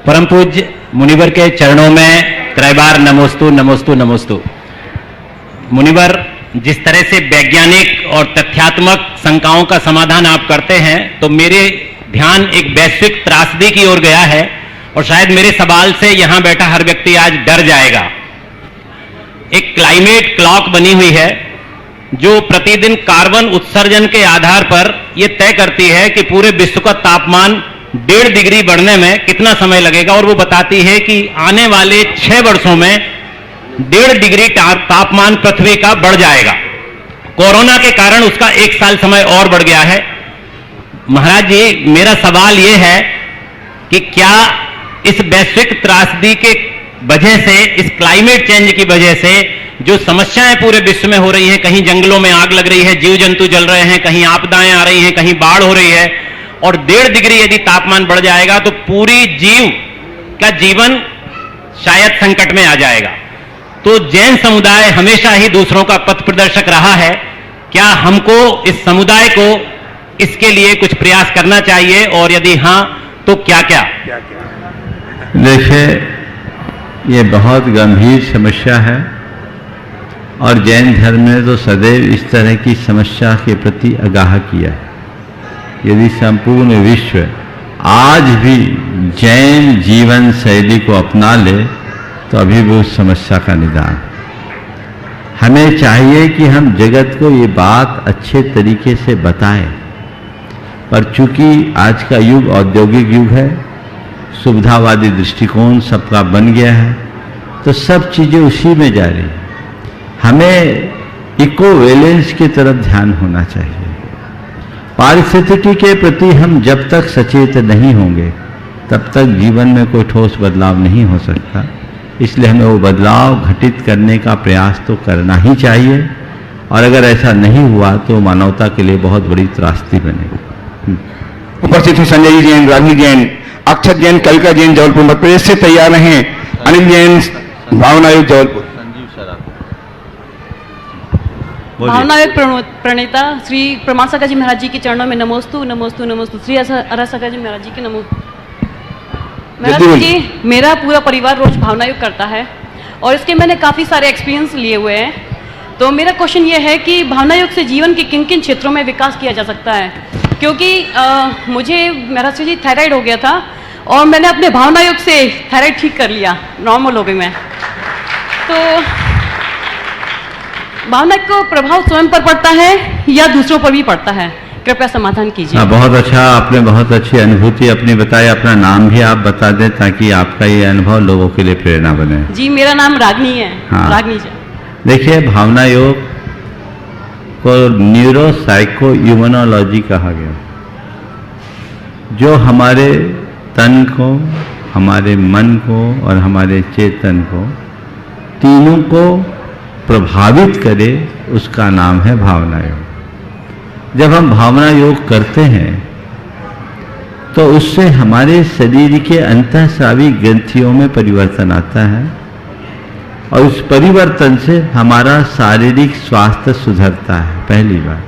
परम पूज्य मुनिवर के चरणों में त्रैबार नमोस्तु नमोस्तु नमोस्तु। मुनिवर, जिस तरह से वैज्ञानिक और तथ्यात्मक शंकाओं का समाधान आप करते हैं, तो मेरे ध्यान एक वैश्विक त्रासदी की ओर गया है, और शायद मेरे सवाल से यहां बैठा हर व्यक्ति आज डर जाएगा। एक क्लाइमेट क्लॉक बनी हुई है जो प्रतिदिन कार्बन उत्सर्जन के आधार पर यह तय करती है कि पूरे विश्व का तापमान 1.5 डिग्री बढ़ने में कितना समय लगेगा, और वो बताती है कि आने वाले 6 वर्षों में 1.5 डिग्री तापमान पृथ्वी का बढ़ जाएगा। कोरोना के कारण उसका 1 साल समय और बढ़ गया है। महाराज जी, मेरा सवाल यह है कि क्या इस वैश्विक त्रासदी के वजह से, इस क्लाइमेट चेंज की वजह से जो समस्याएं पूरे विश्व में हो रही हैं, कहीं जंगलों में आग लग रही है, जीव जंतु जल रहे हैं, कहीं आपदाएं आ रही हैं, कहीं बाढ़ हो रही है, और 1.5 डिग्री यदि तापमान बढ़ जाएगा तो पूरी जीव का जीवन शायद संकट में आ जाएगा। तो जैन समुदाय हमेशा ही दूसरों का पथ प्रदर्शक रहा है। क्या हमको, इस समुदाय को इसके लिए कुछ प्रयास करना चाहिए, और यदि हां तो क्या क्या? देखिए, ये बहुत गंभीर समस्या है, और जैन धर्म ने तो सदैव इस तरह की समस्या के प्रति आगाह किया है। यदि संपूर्ण विश्व आज भी जैन जीवन शैली को अपना ले तो अभी भी उस समस्या का निदान। हमें चाहिए कि हम जगत को ये बात अच्छे तरीके से बताएं, पर चूंकि आज का युग औद्योगिक युग है, सुविधावादी दृष्टिकोण सबका बन गया है, तो सब चीज़ें उसी में जा रही हैं। हमें इकोवैलेंस की तरफ ध्यान होना चाहिए। पारिस्थितिकी के प्रति हम जब तक सचेत नहीं होंगे तब तक जीवन में कोई ठोस बदलाव नहीं हो सकता। इसलिए हमें वो बदलाव घटित करने का प्रयास तो करना ही चाहिए, और अगर ऐसा नहीं हुआ तो मानवता के लिए बहुत बड़ी त्रासदी बनेगी। उपस्थित हैं संजय जैन, रागिनी जैन, अक्षत जैन, कविका जैन, जबलपुर मध्य प्रदेश से। तैयार हैं अनिल जैन, भावना आयोग जबलपुर। भावना आयोग प्रणेता श्री प्रमाण सागर जी महाराज जी के चरणों में नमोस्तु नमोस्तु नमोस्तु। श्री अरह सागर जी महाराज जी के नमो। महाराज जी, मेरा पूरा परिवार रोज भावना योग करता है, और इसके मैंने काफ़ी सारे एक्सपीरियंस लिए हुए हैं। तो मेरा क्वेश्चन ये है कि भावना योग से जीवन के किन किन क्षेत्रों में विकास किया जा सकता है? क्योंकि मुझे महाराज जी थायराइड हो गया था, और मैंने अपने भावना योग से थायराइड ठीक कर लिया, नॉर्मल हो गई मैं। तो भावना को प्रभाव स्वयं पर पड़ता है या दूसरों पर भी पड़ता है? कृपया समाधान कीजिए। बहुत अच्छा, आपने बहुत अच्छी अनुभूति अपनी बताई। अपना नाम भी आप बता दें ताकि आपका ये अनुभव लोगों के लिए प्रेरणा बने। जी, मेरा नाम रागनी है। हाँ। रागनी जी। देखिए, भावना योग को न्यूरो साइको ह्यूमनोलॉजी कहा गया, जो हमारे तन को, हमारे मन को और हमारे चेतन को, तीनों को प्रभावित करे, उसका नाम है भावना योग। जब हम भावना योग करते हैं तो उससे हमारे शरीर के अंतःस्रावी ग्रंथियों में परिवर्तन आता है, और उस परिवर्तन से हमारा शारीरिक स्वास्थ्य सुधरता है, पहली बात।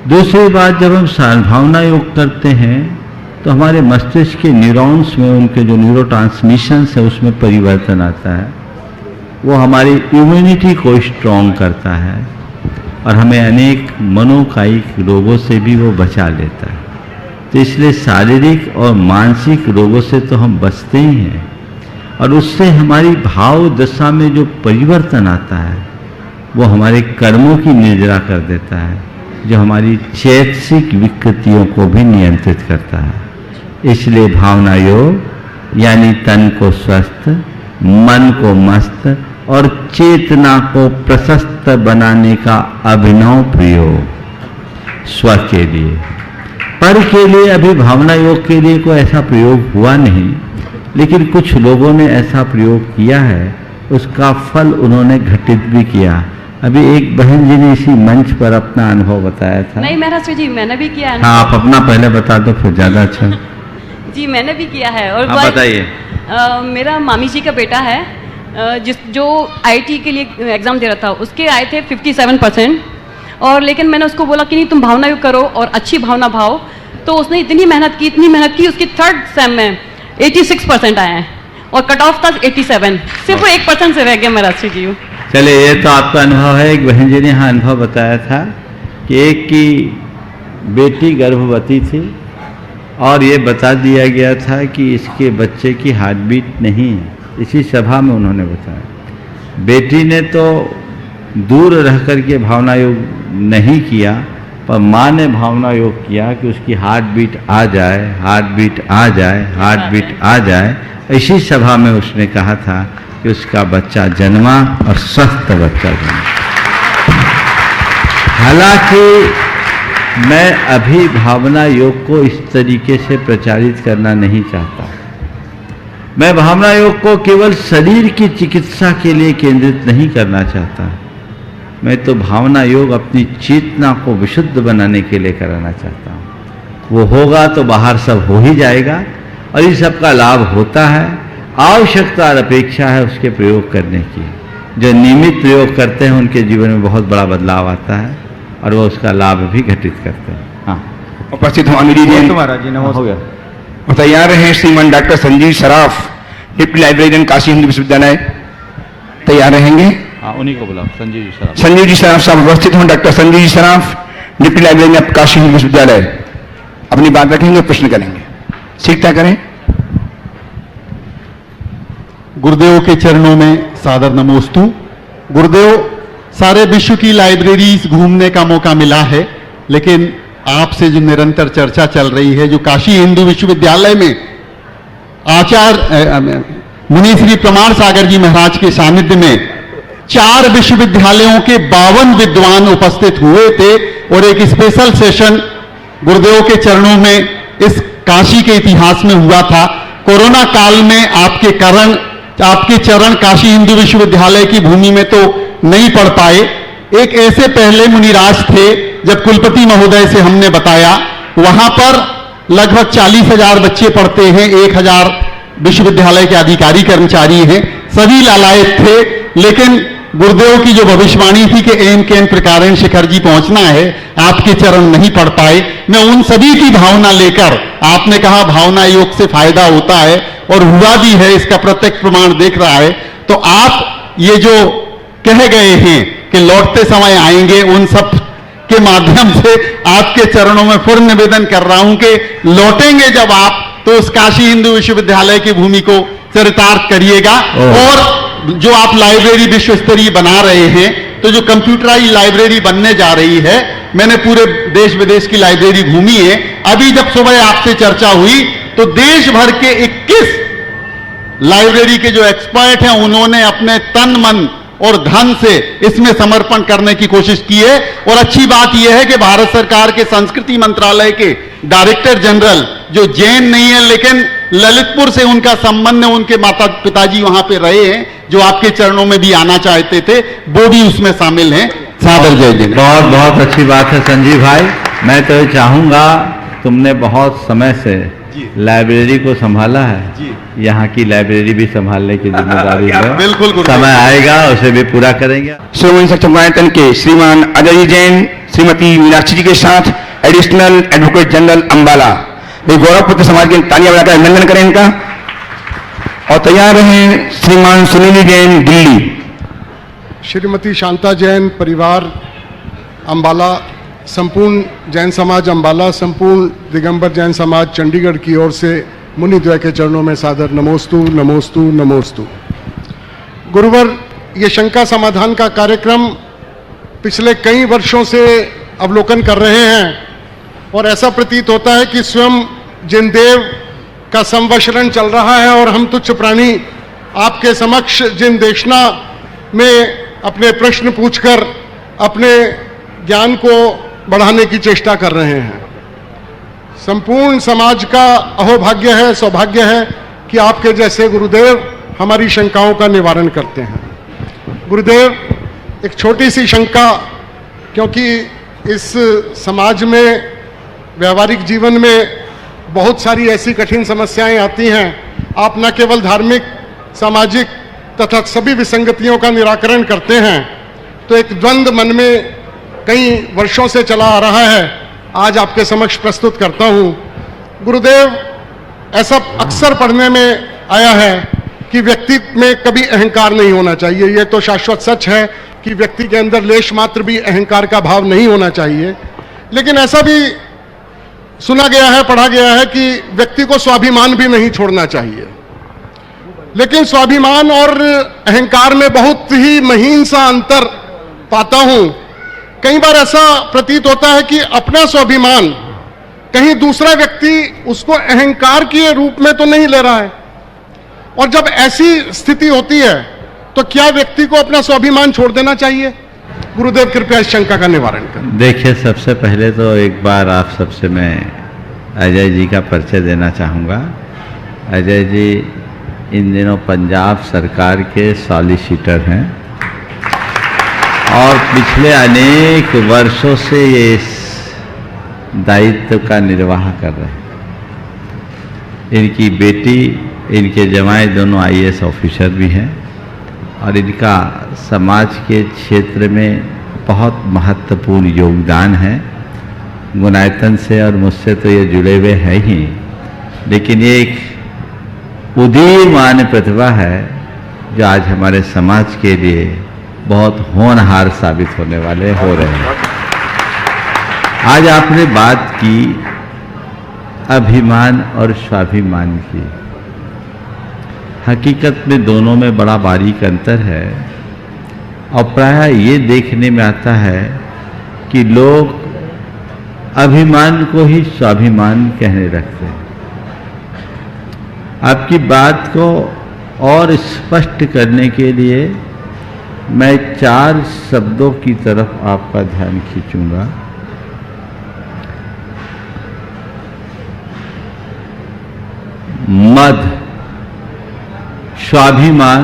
दूसरी बात, जब हम भावना योग करते हैं तो हमारे मस्तिष्क के न्यूरॉन्स में, उनके जो न्यूरोट्रांसमिशंस है उसमें परिवर्तन आता है। वो हमारी इम्यूनिटी को स्ट्रॉन्ग करता है, और हमें अनेक मनोकायिक रोगों से भी वो बचा लेता है। तो इसलिए शारीरिक और मानसिक रोगों से तो हम बचते ही हैं, और उससे हमारी भाव दशा में जो परिवर्तन आता है वो हमारे कर्मों की निर्जरा कर देता है, जो हमारी चैतसिक विकृतियों को भी नियंत्रित करता है। इसलिए भावना योग यानी तन को स्वस्थ, मन को मस्त, और चेतना को प्रशस्त बनाने का अभिनव प्रयोग स्व के लिए। पर के लिए अभी भावना योग के लिए कोई ऐसा प्रयोग हुआ नहीं, लेकिन कुछ लोगों ने ऐसा प्रयोग किया है, उसका फल उन्होंने घटित भी किया। अभी एक बहन जी ने इसी मंच पर अपना अनुभव बताया था। नहीं महाराज जी, मैंने भी किया है। हाँ, आप अपना पहले बता दो फिर ज्यादा अच्छा। जी मैंने भी किया है। और आप बताइए। मेरा मामी जी का बेटा है, जो आईटी के लिए एग्जाम दे रहा था, उसके आए थे 57%। और लेकिन मैंने उसको बोला कि नहीं तुम भावना योग करो और अच्छी भावना भाव, तो उसने इतनी मेहनत की, उसकी 3rd सेम में 86% आए हैं और कट ऑफ था 87, सिर्फ 1% से रह गया महाराज जी। चलिए, ये तो आपका अनुभव है। एक बहन जी ने यहाँ अनुभव बताया था कि एक की बेटी गर्भवती थी और ये बता दिया गया था कि इसके बच्चे की हार्ट बीट नहीं है। इसी सभा में उन्होंने बताया। बेटी ने तो दूर रह कर के भावना योग नहीं किया, पर माँ ने भावना योग किया कि उसकी हार्ट बीट आ जाए, हार्ट बीट आ जाए, हार्ट बीट आ जाए। इसी सभा में उसने कहा था कि उसका बच्चा जन्मा और स्वस्थ बच्चा जन्मा। हालांकि मैं अभी भावना योग को इस तरीके से प्रचारित करना नहीं चाहता। मैं भावना योग को केवल शरीर की चिकित्सा के लिए केंद्रित नहीं करना चाहता। मैं तो भावना योग अपनी चेतना को विशुद्ध बनाने के लिए कराना चाहता हूँ। वो होगा तो बाहर सब हो ही जाएगा और इस सब का लाभ होता है। आवश्यकता और अपेक्षा है उसके प्रयोग करने की। जो नियमित प्रयोग करते हैं उनके जीवन में बहुत बड़ा बदलाव आता है और वो उसका लाभ भी घटित करते हैं। हाँ, उपस्थित हूँ अमीरी जी महाराज जी, हो गया। और तैयार हैं श्रीमान doctor Sanjeev Saraf, deputy librarian Kashi Hindu विश्वविद्यालय, तैयार रहेंगे। हाँ, उन्हीं को बुलाओ, संजीव जी सराफ। संजीव जी सराफ साहब उपस्थित हूँ। Doctor Sanjeev ji Saraf, deputy librarian Kashi Hindu विश्वविद्यालय, अपनी बात रखेंगे, प्रश्न करेंगे। सीखता करें। गुरुदेव के चरणों में सादर नमोस्तु। गुरुदेव, सारे विश्व की लाइब्रेरीज घूमने का मौका मिला है, लेकिन आपसे जो निरंतर चर्चा चल रही है, जो काशी हिंदू विश्वविद्यालय में आचार्य मुनि श्री प्रमाण सागर जी महाराज के सानिध्य में 4 विश्वविद्यालयों के 52 विद्वान उपस्थित हुए थे और एक स्पेशल सेशन गुरुदेव के चरणों में इस काशी के इतिहास में हुआ था। कोरोना काल में आपके चरण काशी हिंदू विश्वविद्यालय की भूमि में तो नहीं पढ़ पाए। एक ऐसे पहले मुनिराज थे, जब कुलपति महोदय से हमने बताया, वहां पर लगभग 40,000 बच्चे पढ़ते हैं, 1,000 विश्वविद्यालय के अधिकारी कर्मचारी हैं, सभी लालायत थे। लेकिन गुरुदेव की जो भविष्यवाणी थी कि एम के एन प्रकारेण शिखर जी पहुंचना है, आपके चरण नहीं पढ़ पाए। मैं उन सभी की भावना लेकर, आपने कहा भावना योग से फायदा होता है और हुआ भी है, इसका प्रत्यक्ष प्रमाण देख रहा है। तो आप ये जो कह गए हैं कि लौटते समय आएंगे, उन सब के माध्यम से आपके चरणों में फिर निवेदन कर रहा हूं कि लौटेंगे जब आप, तो उस काशी हिंदू विश्वविद्यालय की भूमि को चरितार्थ करिएगा। और जो आप लाइब्रेरी विश्व स्तरीय बना रहे हैं, तो जो कंप्यूटराइज लाइब्रेरी बनने जा रही है, मैंने पूरे देश विदेश की लाइब्रेरी घूमी है। अभी जब सुबह आपसे चर्चा हुई तो देश भर के 21 लाइब्रेरी के जो एक्सपर्ट हैं, उन्होंने अपने तन मन और धन से इसमें समर्पण करने की कोशिश की है। और अच्छी बात यह है कि भारत सरकार के संस्कृति मंत्रालय के डायरेक्टर जनरल, जो जैन नहीं है लेकिन ललितपुर से उनका संबंध है, उनके माता पिताजी वहां पे रहे हैं, जो आपके चरणों में भी आना चाहते थे, वो भी उसमें शामिल हैं। सादर जय जय। बहुत बहुत अच्छी बात है संजीव भाई। मैं तो ये चाहूंगा, तुमने बहुत समय से लाइब्रेरी को संभाला है, यहाँ की लाइब्रेरी भी संभालने की जिम्मेदारी है। बिल्कुल, समय आएगा उसे भी पूरा करेंगे। श्रोमणी सचिवायतन के श्रीमान अजय जैन, श्रीमती मीनाक्षी जी के साथ एडिशनल एडवोकेट जनरल अंबाला, ये गौरवपुत्र समाज की तालियां बजाकर अभिनंदन करें इनका। और तैयार रहे श्रीमान सुनील जैन, दिल्ली। श्रीमती शांता जैन, परिवार अंबाला, संपूर्ण जैन समाज अंबाला, संपूर्ण दिगंबर जैन समाज चंडीगढ़ की ओर से मुनिद्वय के चरणों में सादर नमोस्तु नमोस्तु नमोस्तु। गुरुवर, ये शंका समाधान का कार्यक्रम पिछले कई वर्षों से अवलोकन कर रहे हैं और ऐसा प्रतीत होता है कि स्वयं जिन देव का संवत्सरण चल रहा है और हम तुच्छ प्राणी आपके समक्ष जिन देशना में अपने प्रश्न पूछकर अपने ज्ञान को बढ़ाने की चेष्टा कर रहे हैं। संपूर्ण समाज का अहोभाग्य है, सौभाग्य है कि आपके जैसे गुरुदेव हमारी शंकाओं का निवारण करते हैं। गुरुदेव, एक छोटी सी शंका, क्योंकि इस समाज में, व्यवहारिक जीवन में बहुत सारी ऐसी कठिन समस्याएं आती हैं। आप न केवल धार्मिक, सामाजिक तथा सभी विसंगतियों का निराकरण करते हैं, तो एक द्वंद्व मन में कई वर्षों से चला आ रहा है, आज आपके समक्ष प्रस्तुत करता हूं। गुरुदेव, ऐसा अक्सर पढ़ने में आया है कि व्यक्ति में कभी अहंकार नहीं होना चाहिए। यह तो शाश्वत सच है कि व्यक्ति के अंदर लेश मात्र भी अहंकार का भाव नहीं होना चाहिए। लेकिन ऐसा भी सुना गया है, पढ़ा गया है कि व्यक्ति को स्वाभिमान भी नहीं छोड़ना चाहिए। लेकिन स्वाभिमान और अहंकार में बहुत ही महीन सा अंतर पाता हूं। कई बार ऐसा प्रतीत होता है कि अपना स्वाभिमान कहीं दूसरा व्यक्ति उसको अहंकार के रूप में तो नहीं ले रहा है, और जब ऐसी स्थिति होती है तो क्या व्यक्ति को अपना स्वाभिमान छोड़ देना चाहिए? गुरुदेव, कृपया इस शंका का निवारण करें। देखिए, सबसे पहले तो एक बार आप सबसे मैं अजय जी का परिचय देना चाहूँगा। अजय जी इन दिनों पंजाब सरकार के सॉलिसिटर हैं और पिछले अनेक वर्षों से ये इस दायित्व का निर्वाह कर रहे हैं। इनकी बेटी, इनके जमाई दोनों IAS ऑफिसर भी हैं और इनका समाज के क्षेत्र में बहुत महत्वपूर्ण योगदान है। गुणायतन से और मुझसे तो ये जुड़े हुए हैं ही, लेकिन ये एक उदीयमान प्रतिभा है जो आज हमारे समाज के लिए बहुत होनहार साबित होने वाले हो रहे हैं। आज आपने बात की अभिमान और स्वाभिमान की। हकीकत में दोनों में बड़ा बारीक अंतर है और प्रायः ये देखने में आता है कि लोग अभिमान को ही स्वाभिमान कहने लगते हैं। आपकी बात को और स्पष्ट करने के लिए मैं 4 शब्दों की तरफ आपका ध्यान खींचूंगा। मद, स्वाभिमान,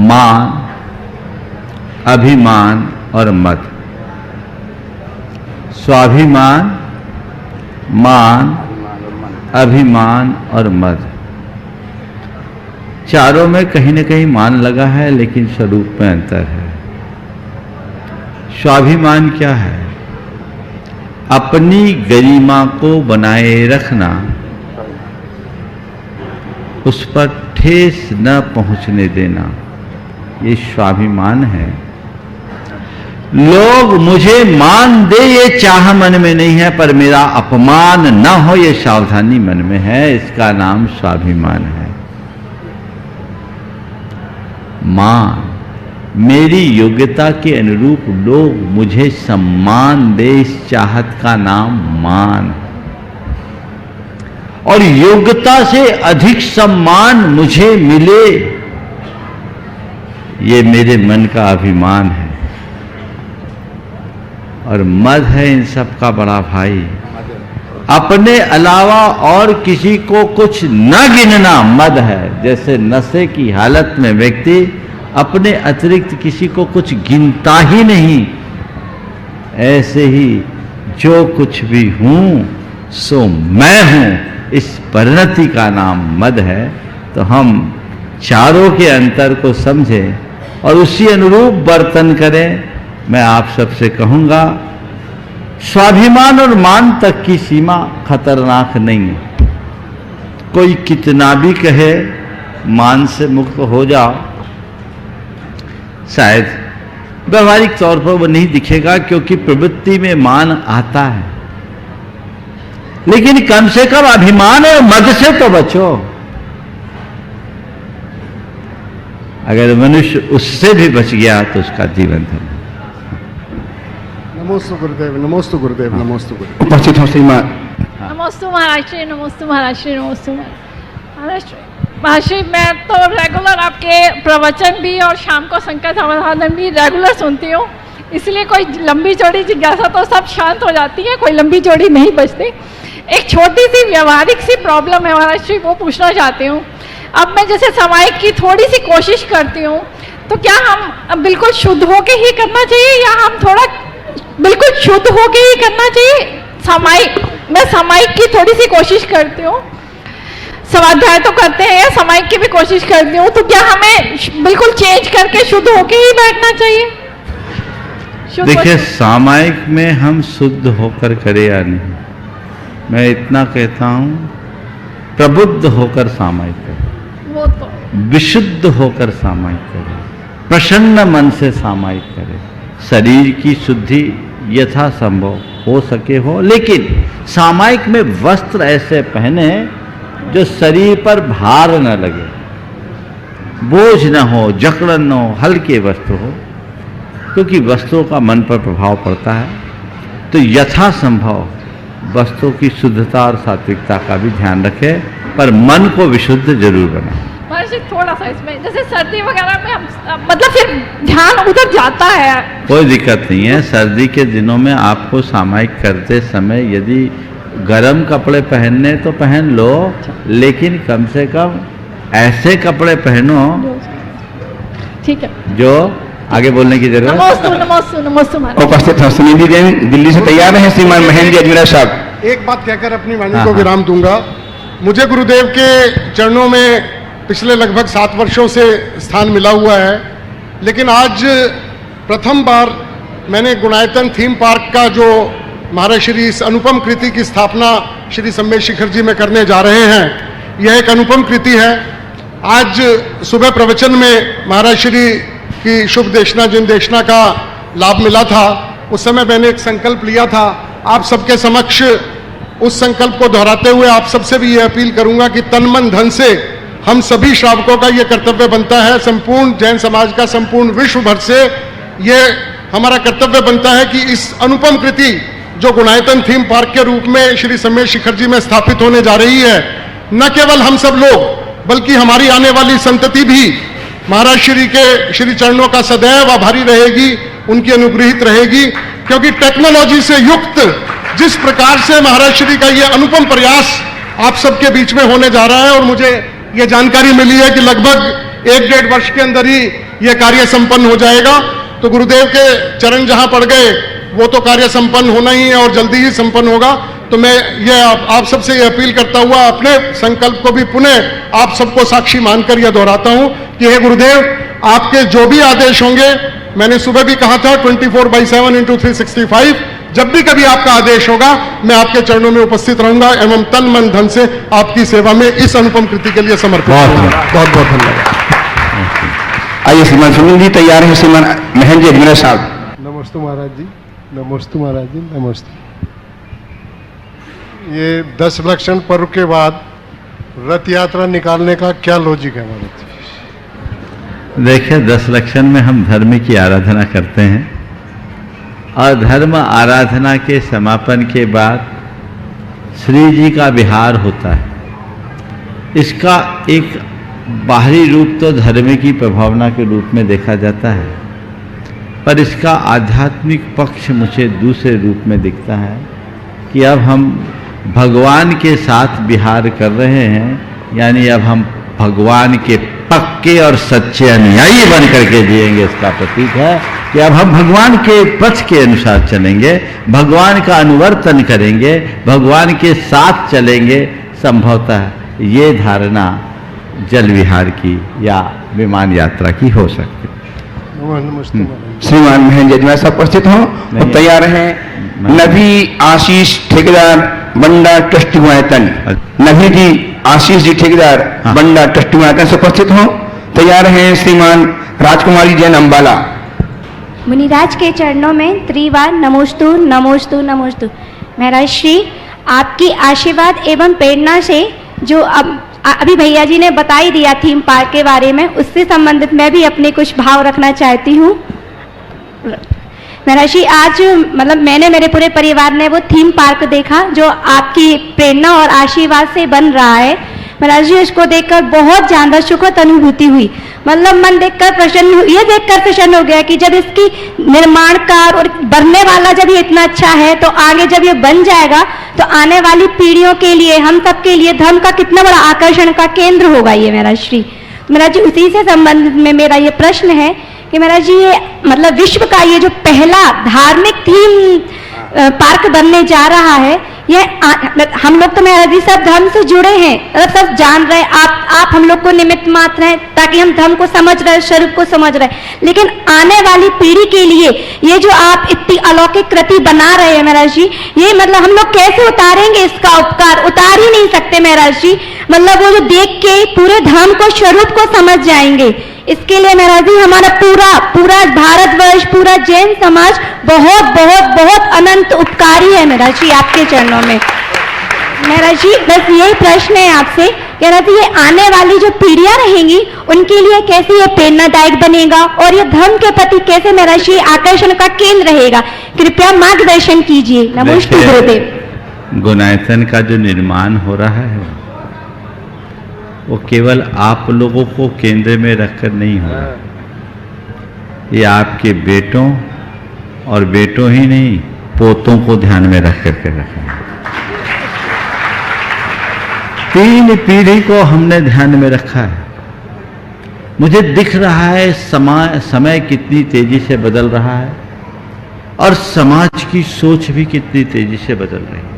मान, अभिमान और मद। स्वाभिमान, मान, अभिमान और मद, चारों में कहीं न कहीं मान लगा है, लेकिन स्वरूप में अंतर है। स्वाभिमान क्या है? अपनी गरिमा को बनाए रखना, उस पर ठेस न पहुंचने देना, ये स्वाभिमान है। लोग मुझे मान दे ये चाह मन में नहीं है, पर मेरा अपमान न हो ये सावधानी मन में है। इसका नाम स्वाभिमान है। मान, मेरी योग्यता के अनुरूप लोग मुझे सम्मान दे, इस चाहत का नाम मान। और योग्यता से अधिक सम्मान मुझे मिले, ये मेरे मन का अभिमान है। और मद है इन सब का बड़ा भाई। अपने अलावा और किसी को कुछ न गिनना मद है। जैसे नशे की हालत में व्यक्ति अपने अतिरिक्त किसी को कुछ गिनता ही नहीं, ऐसे ही जो कुछ भी हूं सो मैं हूं, इस परिणति का नाम मद है। तो हम चारों के अंतर को समझें और उसी अनुरूप बर्तन करें। मैं आप सबसे कहूंगा, स्वाभिमान और मान तक की सीमा खतरनाक नहीं है। कोई कितना भी कहे मान से मुक्त हो जाओ, शायद व्यवहारिक तौर पर वो नहीं दिखेगा, क्योंकि प्रवृत्ति में मान आता है। लेकिन कम से कम अभिमान और मद से तो बचो। अगर मनुष्य उससे भी बच गया तो उसका जीवन धन्य। नमोस्तु गुरुदेव, नमोस्तु गुरुदेव, नमोस्तु गुरुदेव। उपस्थित हो श्रीमान। नमोस्तु महाराज, नमोस्तु महाराज, नमोस्तु महाराज। महाशय, मैं तो रेगुलर आपके प्रवचन भी और शाम को संकट समाधान भी रेगुलर सुनती हूँ, इसलिए कोई लंबी चौड़ी जिज्ञासा तो सब शांत हो जाती है, कोई लंबी चौड़ी नहीं बचती। एक छोटी सी व्यवहारिक सी प्रॉब्लम है महाराज, वो पूछना चाहती हूँ। अब मैं जैसे सामायिक की थोड़ी सी कोशिश करती हूँ, तो क्या हम बिल्कुल शुद्ध होके ही करना चाहिए या हम थोड़ा बिल्कुल शुद्ध होके ही करना चाहिए? मैं सामायिक की थोड़ी सी कोशिश करती हूँ, स्वाध्याय तो करते हैं या सामायिक की भी कोशिश करती हूँ, तो क्या हमें बिल्कुल चेंज करके शुद्ध होके ही बैठना चाहिए? देखिए, सामायिक में हम शुद्ध होकर करें या नहीं, मैं इतना कहता हूँ, प्रबुद्ध होकर सामायिक करें, वो तो विशुद्ध होकर सामायिक करें, प्रसन्न मन से सामायिक करें, शरीर की शुद्धि यथासंभव हो सके हो, लेकिन सामायिक में वस्त्र ऐसे पहने जो शरीर पर भार न लगे, बोझ न हो, जकड़न न हो, हल्के वस्त्र हो, क्योंकि वस्त्रों का मन पर प्रभाव पड़ता है। तो यथासंभव वस्त्रों की शुद्धता और सात्विकता का भी ध्यान रखें, पर मन को विशुद्ध जरूर बनाएं। थोड़ा सा इसमें जैसे सर्दी वगैरह में हम मतलब फिर ध्यान उधर जाता है। कोई दिक्कत नहीं है, सर्दी के दिनों में आपको सामायिक करते समय यदि गर्म कपड़े पहनने तो पहन लो, लेकिन कम से कम ऐसे कपड़े पहनो, ठीक है, जो आगे बोलने की जरूरत। नमस्ते। उपस्थित हैं सुनिधि जैन दिल्ली से तैयार हैं श्रीमान महेंद्र जी अजमेरा साहब। एक बात कहकर अपनी वाणी को विराम दूंगा। मुझे गुरुदेव के चरणों में पिछले लगभग 7 वर्षों से स्थान मिला हुआ है, लेकिन आज प्रथम बार मैंने गुणायतन थीम पार्क का जो महाराज श्री इस अनुपम कृति की स्थापना श्री सम्मेद शिखर जी में करने जा रहे हैं, यह एक अनुपम कृति है। आज सुबह प्रवचन में महाराज श्री की शुभ देशना जिन देशना का लाभ मिला था, उस समय मैंने एक संकल्प लिया था। आप सबके समक्ष उस संकल्प को दोहराते हुए आप सबसे भी ये अपील करूंगा कि तन मन धन से हम सभी श्रावकों का ये कर्तव्य बनता है, संपूर्ण जैन समाज का, संपूर्ण विश्व भर से ये हमारा कर्तव्य बनता है कि इस अनुपम कृति जो गुणायतन थीम पार्क के रूप में श्री सम्मेद शिखर जी में स्थापित होने जा रही है, न केवल हम सब लोग बल्कि हमारी आने वाली संतति भी महाराज श्री के श्री चरणों का सदैव आभारी रहेगी, उनकी अनुग्रहित रहेगी, क्योंकि टेक्नोलॉजी से युक्त जिस प्रकार से महाराज श्री का ये अनुपम प्रयास आप सबके बीच में होने जा रहा है, और मुझे ये जानकारी मिली है कि लगभग 1-1.5 वर्ष के अंदर ही ये कार्य संपन्न हो जाएगा। तो गुरुदेव के चरण जहां पड़ गए वो तो कार्य संपन्न होना ही है और जल्दी ही संपन्न होगा। तो मैं ये आप सबसे ये अपील करता हुआ अपने संकल्प को भी पुनः आप सबको साक्षी मानकर यह दोहराता हूं कि हे गुरुदेव, आपके जो भी आदेश होंगे, मैंने सुबह भी कहा था 24/7 × 365, जब भी कभी आपका आदेश होगा मैं आपके चरणों में उपस्थित रहूंगा एवं तन मन धन से आपकी सेवा में इस अनुपम कृति के लिए समर्पित रहूंगा। बहुत बहुत धन्यवाद। आइए श्रीमान सुनील जी तैयार हैं, श्रीमान महेंद्र जी अजमेरा साहब। नमस्ते महाराज जी, नमस्ते महाराज जी, नमस्ते। ये 10 लक्षण पर्व के बाद रथ यात्रा निकालने का क्या लॉजिक है महाराज जी? देखिए, 10 लक्षण में हम धर्म की आराधना करते हैं और धर्म आराधना के समापन के बाद श्री जी का विहार होता है। इसका एक बाहरी रूप तो धर्म की प्रभावना के रूप में देखा जाता है, पर इसका आध्यात्मिक पक्ष मुझे दूसरे रूप में दिखता है कि अब हम भगवान के साथ विहार कर रहे हैं, यानी अब हम भगवान के पक्के और सच्चे अनुयायी बन करके जिएंगे। इसका प्रतीक है कि अब हम भगवान के पथ के अनुसार चलेंगे, भगवान का अनुवर्तन करेंगे, भगवान के साथ चलेंगे। संभवतः ये धारणा जल विहार की या विमान यात्रा की हो सकती है। नमस्ते श्रीमान महेंद्र अजमेरा साहब उपस्थित हों और तैयार हैं नबी आशीष ठेकेदार बंडा ट्रस्ट गुणायतन। नबी जी आशीष जी ठेकेदार बंडा ट्रस्ट गुणायतन से उपस्थित हों। तैयार हैं श्रीमान राजकुमारी जैन अंबाला। मुनिराज के चरणों में त्रिवार नमोस्तु नमोस्तु नमोस्तु। महाराज श्री, आपकी आशीर्वाद एवं प्रेरणा से जो अभी भैया जी ने बता ही दिया थीम पार्क के बारे में, उससे संबंधित मैं भी अपने कुछ भाव रखना चाहती हूँ। महाराज जी, आज मतलब मैंने, मेरे पूरे परिवार ने वो थीम पार्क देखा जो आपकी प्रेरणा और आशीर्वाद से बन रहा है। महाराज जी इसको देखकर बहुत ज्यादा सुखद अनुभूति हुई। मतलब मन देखकर प्रसन्न, ये देखकर प्रसन्न हो गया कि जब इसकी निर्माण कार्य और बढ़ने वाला जब ये इतना अच्छा है, तो आगे जब ये बन जाएगा तो आने वाली पीढ़ियों के लिए, हम सब के लिए धर्म का कितना बड़ा आकर्षण का केंद्र होगा ये महाराज श्री। महाराज जी उसी से संबंधित में मेरा ये प्रश्न है कि महाराज जी ये मतलब विश्व का ये जो पहला धार्मिक थीम पार्क बनने जा रहा है, ये हम लोग तो महाराज जी सब धर्म से जुड़े हैं, मतलब सब जान रहे, आप हम लोग को निमित्त मात्र हैं ताकि हम धर्म को समझ रहे, स्वरूप को समझ रहे, लेकिन आने वाली पीढ़ी के लिए ये जो आप इतनी अलौकिक कृति बना रहे हैं महाराज जी, ये मतलब हम लोग कैसे उतारेंगे इसका उपकार? उतार ही नहीं सकते महाराज जी। मतलब वो जो देख के पूरे धर्म को, स्वरूप को समझ जाएंगे। इसके लिए महाराज जी हमारा पूरा भारतवर्ष, पूरा जैन समाज बहुत बहुत बहुत अनंत उपकारी है महाराज जी आपके चरणों में। महाराज जी बस यही प्रश्न है आपसे, महाराज जी ये आने वाली जो पीढ़ियां रहेंगी उनके लिए कैसे ये प्रेरणादायक बनेगा और ये धर्म के प्रति कैसे महाराज जी आकर्षण का केंद्र रहेगा? कृपया मार्गदर्शन कीजिए। नमस्ते गुरुदेव। गुणायतन का जो निर्माण हो रहा है वो केवल आप लोगों को केंद्र में रखकर नहीं हो रहा, ये आपके बेटों और बेटों ही नहीं, पोतों को ध्यान में रख करके रखा है। 3 पीढ़ी को हमने ध्यान में रखा है। मुझे दिख रहा है समय कितनी तेजी से बदल रहा है और समाज की सोच भी कितनी तेजी से बदल रही है।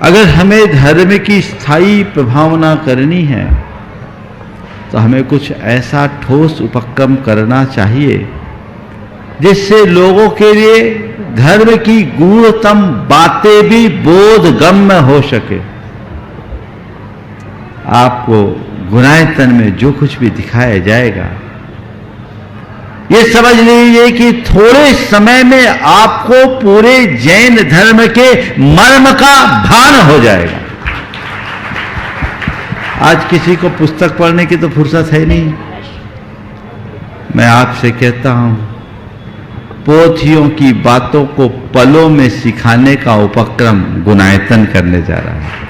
अगर हमें धर्म की स्थायी प्रभावना करनी है तो हमें कुछ ऐसा ठोस उपक्रम करना चाहिए जिससे लोगों के लिए धर्म की गूढ़तम बातें भी बोधगम्य हो सके। आपको गुणायतन में जो कुछ भी दिखाया जाएगा, ये समझ लीजिए कि थोड़े समय में आपको पूरे जैन धर्म के मर्म का भान हो जाएगा। आज किसी को पुस्तक पढ़ने की तो फुर्सत है नहीं। मैं आपसे कहता हूं, पोथियों की बातों को पलों में सिखाने का उपक्रम गुणायतन करने जा रहा है।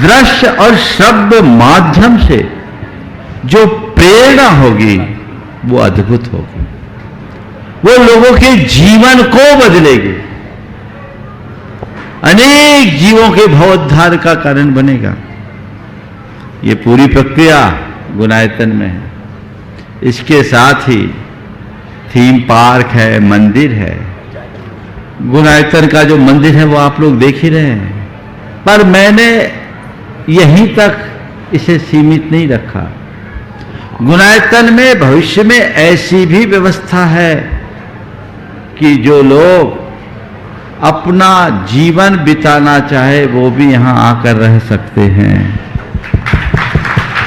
दृश्य और श्रव्य माध्यम से जो प्रेरणा होगी वो अद्भुत होगी, वो लोगों के जीवन को बदलेगी, अनेक जीवों के भवोद्धार का कारण बनेगा। ये पूरी प्रक्रिया गुणायतन में है। इसके साथ ही थीम पार्क है, मंदिर है। गुणायतन का जो मंदिर है वो आप लोग देख ही रहे हैं, पर मैंने यहीं तक इसे सीमित नहीं रखा। गुणायतन में भविष्य में ऐसी भी व्यवस्था है कि जो लोग अपना जीवन बिताना चाहे वो भी यहां आकर रह सकते हैं।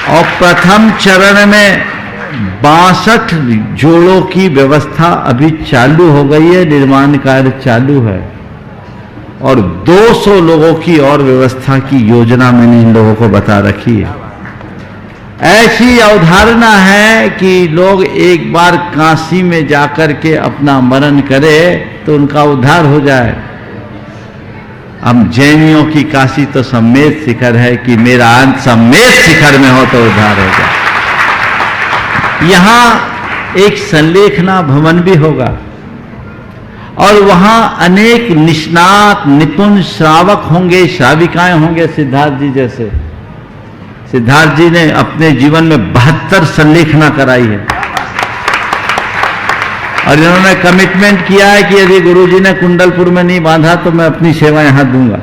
और प्रथम चरण में 62 जोड़ों की व्यवस्था अभी चालू हो गई है, निर्माण कार्य चालू है, और 200 लोगों की और व्यवस्था की योजना मैंने इन लोगों को बता रखी है। ऐसी अवधारणा है कि लोग एक बार काशी में जाकर के अपना मरण करे तो उनका उद्धार हो जाए। अब जैनियों की काशी तो सम्मेद शिखर है कि मेरा अंत सम्मेद शिखर में हो तो उद्धार हो जाए। यहां एक संलेखना भवन भी होगा और वहां अनेक निष्णात निपुण श्रावक होंगे, श्राविकाएं होंगे। सिद्धार्थ जी जैसे, सिद्धार्थ जी ने अपने जीवन में 72 संलेखना कराई है और इन्होंने कमिटमेंट किया है कि यदि गुरुजी ने कुंडलपुर में नहीं बांधा तो मैं अपनी सेवा यहां दूंगा।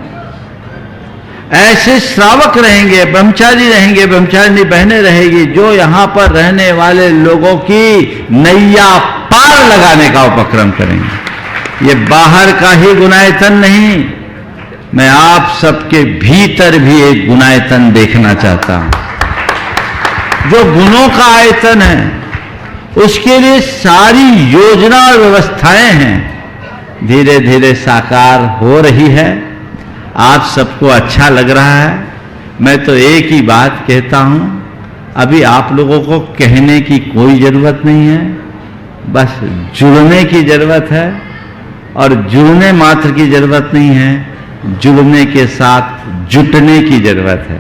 ऐसे श्रावक रहेंगे, ब्रह्मचारी रहेंगे, ब्रह्मचारिणी बहनें रहेगी जो यहां पर रहने वाले लोगों की नैया पार लगाने का उपक्रम करेंगे। ये बाहर का ही गुणायतन नहीं, मैं आप सबके भीतर भी एक गुणायतन देखना चाहता हूं। जो गुणों का आयतन है उसके लिए सारी योजना और व्यवस्थाएं हैं, धीरे धीरे साकार हो रही है। आप सबको अच्छा लग रहा है। मैं तो एक ही बात कहता हूं, अभी आप लोगों को कहने की कोई जरूरत नहीं है, बस जुड़ने की जरूरत है। और जुड़ने मात्र की जरूरत नहीं है, जुड़ने के साथ जुटने की जरूरत है।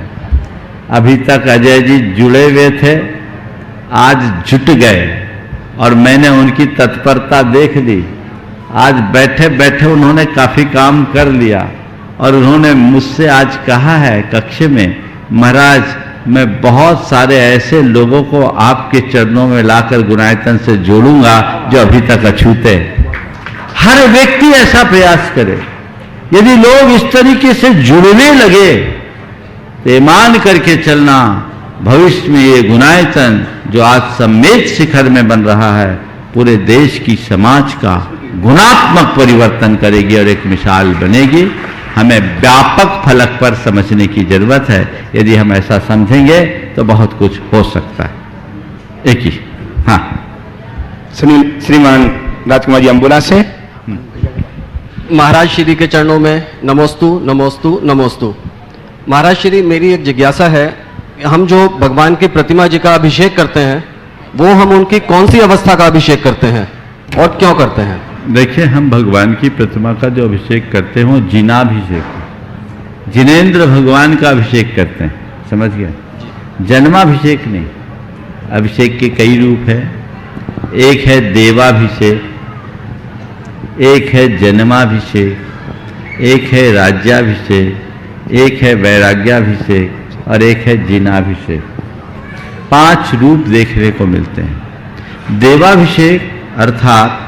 अभी तक अजय जी जुड़े हुए थे, आज जुट गए और मैंने उनकी तत्परता देख ली। आज बैठे बैठे उन्होंने काफी काम कर लिया और उन्होंने मुझसे आज कहा है कक्ष में, महाराज मैं बहुत सारे ऐसे लोगों को आपके चरणों में लाकर गुणायतन से जोड़ूंगा जो अभी तक अछूते। हर व्यक्ति ऐसा प्रयास करे। यदि लोग इस तरीके से जुड़ने लगे तो ईमान करके चलना, भविष्य में ये गुणायतन जो आज सम्मेद शिखर में बन रहा है पूरे देश की समाज का गुणात्मक परिवर्तन करेगी और एक मिसाल बनेगी। हमें व्यापक फलक पर समझने की जरूरत है। यदि हम ऐसा समझेंगे तो बहुत कुछ हो सकता है। एक ही हाँ श्रीमान राजकुमार जी अम्बुला से। महाराज श्री के चरणों में नमोस्तु नमोस्तु नमोस्तु। महाराज श्री, मेरी एक जिज्ञासा है, हम जो भगवान की प्रतिमा जी का अभिषेक करते हैं वो हम उनकी कौन सी अवस्था का अभिषेक करते हैं और क्यों करते हैं? देखिए, हम भगवान की प्रतिमा का जो अभिषेक करते हैं वो जिनाभिषेक, जिनेंद्र भगवान का अभिषेक करते हैं, समझ गए? जन्माभिषेक नहीं। अभिषेक के कई रूप है। एक है देवाभिषेक, एक है जन्माभिषेक, एक है राज्याभिषेक, एक है वैराग्याभिषेक और एक है जिनाभिषेक। 5 रूप देखने को मिलते हैं। देवाभिषेक अर्थात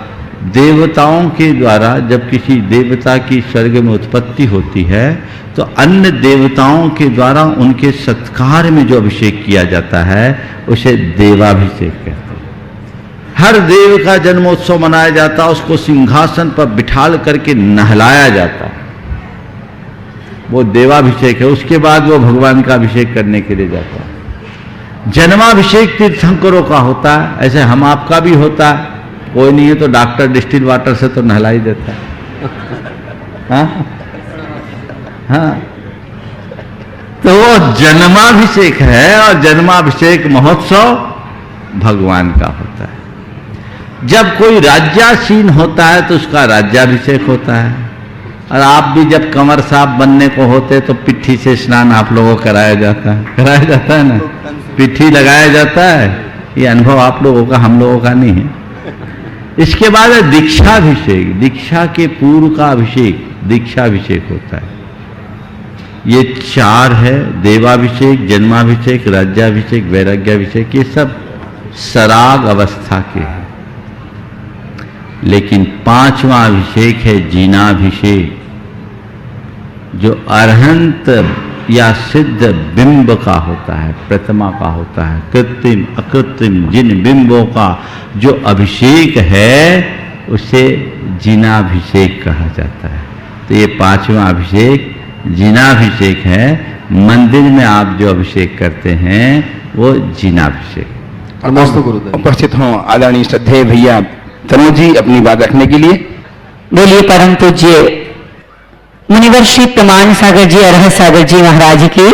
देवताओं के द्वारा जब किसी देवता की स्वर्ग में उत्पत्ति होती है तो अन्य देवताओं के द्वारा उनके सत्कार में जो अभिषेक किया जाता है उसे देवाभिषेक कहते हैं। हर देव का जन्मोत्सव मनाया जाता है, उसको सिंहासन पर बिठाल करके नहलाया जाता है, वो देवाभिषेक है। उसके बाद वो भगवान का अभिषेक करने के लिए जाता है। जन्माभिषेक तीर्थंकरों का होता है, ऐसे हम आपका भी होता है। कोई नहीं है तो डॉक्टर डिस्टिल वाटर से तो नहला ही देता है। हाँ हाँ, तो वो जन्माभिषेक है और जन्माभिषेक महोत्सव भगवान का होता है। जब कोई राज्यासीन होता है तो उसका राज्याभिषेक होता है। और आप भी जब कंवर साहब बनने को होते तो पिट्ठी से स्नान आप लोगों को कराया जाता है ना, पिट्ठी लगाया जाता है। ये अनुभव आप लोगों का, हम लोगों का नहीं है। इसके बाद है दीक्षाभिषेक। दीक्षा के पूर्व का अभिषेक दीक्षाभिषेक होता है। ये 4 है, देवाभिषेक, जन्माभिषेक, राज्याभिषेक, वैराग्याभिषेक। ये सब सराग अवस्था के हैं। लेकिन 5वां अभिषेक है जिनाभिषेक, जो अरहंत या सिद्ध बिंब का होता है, प्रतिमा का होता है। कृत्रिम अकृत्रिम जिन बिंबों का जो अभिषेक है उसे जिनाभिषेक कहा जाता है। तो ये 5वां अभिषेक जिनाभिषेक है। मंदिर में आप जो अभिषेक करते हैं वो जिनाभिषेक। उपस्थित हों आदरणीय श्रद्धेय भैया तनु जी अपनी बात रखने के लिए। बोलिए परम पूज्य मुनिवर श्री प्रमाण सागर जी, अरहत सागर जी महाराज की।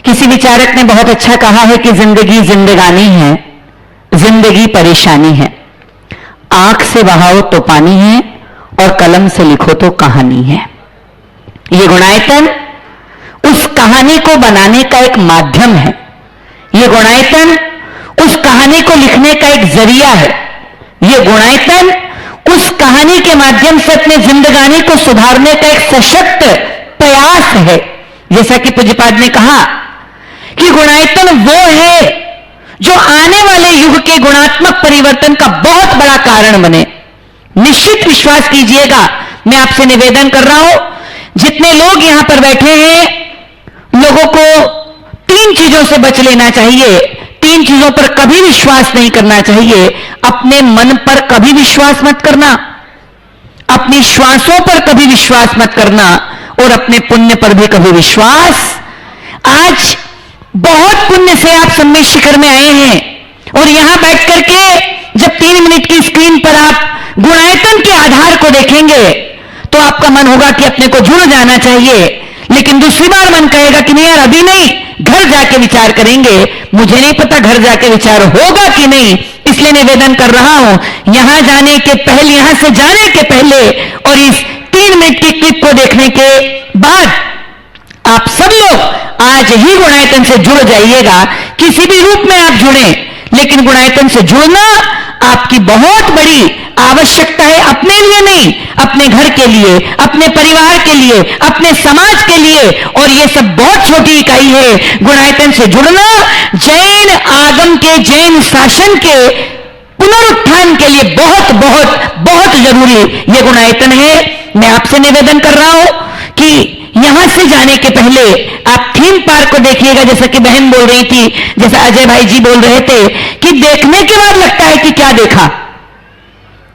किसी विचारक ने बहुत अच्छा कहा है कि जिंदगी जिंदगानी है, जिंदगी परेशानी है। आंख से बहाओ तो पानी है और कलम से लिखो तो कहानी है। ये गुणायतन उस कहानी को बनाने का एक माध्यम है। ये गुणायतन उस कहानी को लिखने का एक जरिया है। ये गुणायतन उस कहानी के माध्यम से अपने जिंदगानी को सुधारने का एक सशक्त प्रयास है। जैसा कि पूज्यपाद ने कहा कि गुणायतन वो है जो आने वाले युग के गुणात्मक परिवर्तन का बहुत बड़ा कारण बने। निश्चित विश्वास कीजिएगा, मैं आपसे निवेदन कर रहा हूं, जितने लोग यहां पर बैठे हैं, लोगों को 3 चीजों से बच लेना चाहिए। 3 चीजों पर कभी विश्वास नहीं करना चाहिए। अपने मन पर कभी विश्वास मत करना, अपनी श्वासों पर कभी विश्वास मत करना और अपने पुण्य पर भी कभी विश्वास। आज बहुत पुण्य से आप सम्मेद शिखर में आए हैं और यहां बैठ करके जब 3 मिनट की स्क्रीन पर आप गुणायतन के आधार को देखेंगे तो आपका मन होगा कि अपने को जुड़ जाना चाहिए। लेकिन दूसरी बार मन कहेगा कि नहीं यार अभी नहीं, घर जाके विचार करेंगे। मुझे नहीं पता घर जाके विचार होगा कि नहीं, इसलिए निवेदन कर रहा हूं यहां जाने के पहले, यहां से जाने के पहले और इस 3 मिनट की क्लिप को देखने के बाद आप सब लोग आज ही गुणायतन से जुड़ जाइएगा। किसी भी रूप में आप जुड़े, लेकिन गुणायतन से जुड़ना आपकी बहुत बड़ी आवश्यकता है, अपने लिए नहीं, अपने घर के लिए, अपने परिवार के लिए, अपने समाज के लिए। और ये सब बहुत छोटी इकाई है। गुणायतन से जुड़ना जैन आगम के, जैन शासन के पुनरुत्थान के लिए बहुत बहुत बहुत जरूरी ये गुणायतन है। मैं आपसे निवेदन कर रहा हूं कि यहां से जाने के पहले आप थीम पार्क को देखिएगा। जैसा कि बहन बोल रही थी, जैसा अजय भाई जी बोल रहे थे कि देखने के बाद लगता है कि क्या देखा।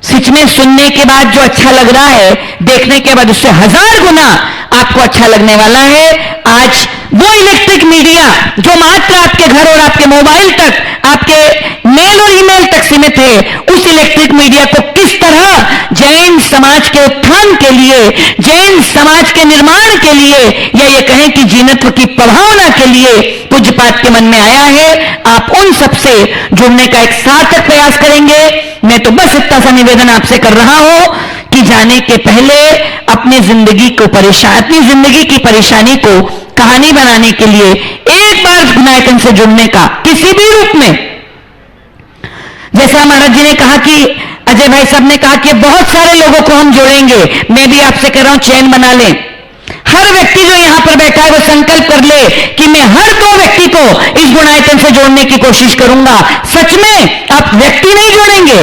सच में सुनने के बाद जो अच्छा लग रहा है, देखने के बाद उससे 1000 गुना आपको अच्छा लगने वाला है। आज वो इलेक्ट्रिक मीडिया जो मात्र आपके घर और आपके मोबाइल तक, आपके मेल और ईमेल तक सीमित है, उस इलेक्ट्रिक मीडिया को किस तरह जैन समाज के उत्थान के लिए, जैन समाज के निर्माण के लिए, या ये कहें कि जीनत्व की प्रभावना के लिए पूज्यपाद के मन में आया है, आप उन सबसे जुड़ने का एक सार्थक प्रयास करेंगे। मैं तो बस इतना सा निवेदन आपसे कर रहा हूं कि जाने के पहले अपनी जिंदगी की परेशानी को कहानी बनाने के लिए एक बार गुणायतन से जुड़ने का किसी भी रूप में, जैसा महाराज जी ने कहा कि अजय भाई साहब ने कहा कि बहुत सारे लोगों को हम जोड़ेंगे। मैं भी आपसे कह रहा हूं चैन बना लें। हर व्यक्ति जो यहां पर बैठा है वो संकल्प कर ले कि मैं हर 2 व्यक्ति को इस गुणायतन से जोड़ने की कोशिश करूंगा। सच में आप व्यक्ति नहीं जोड़ेंगे,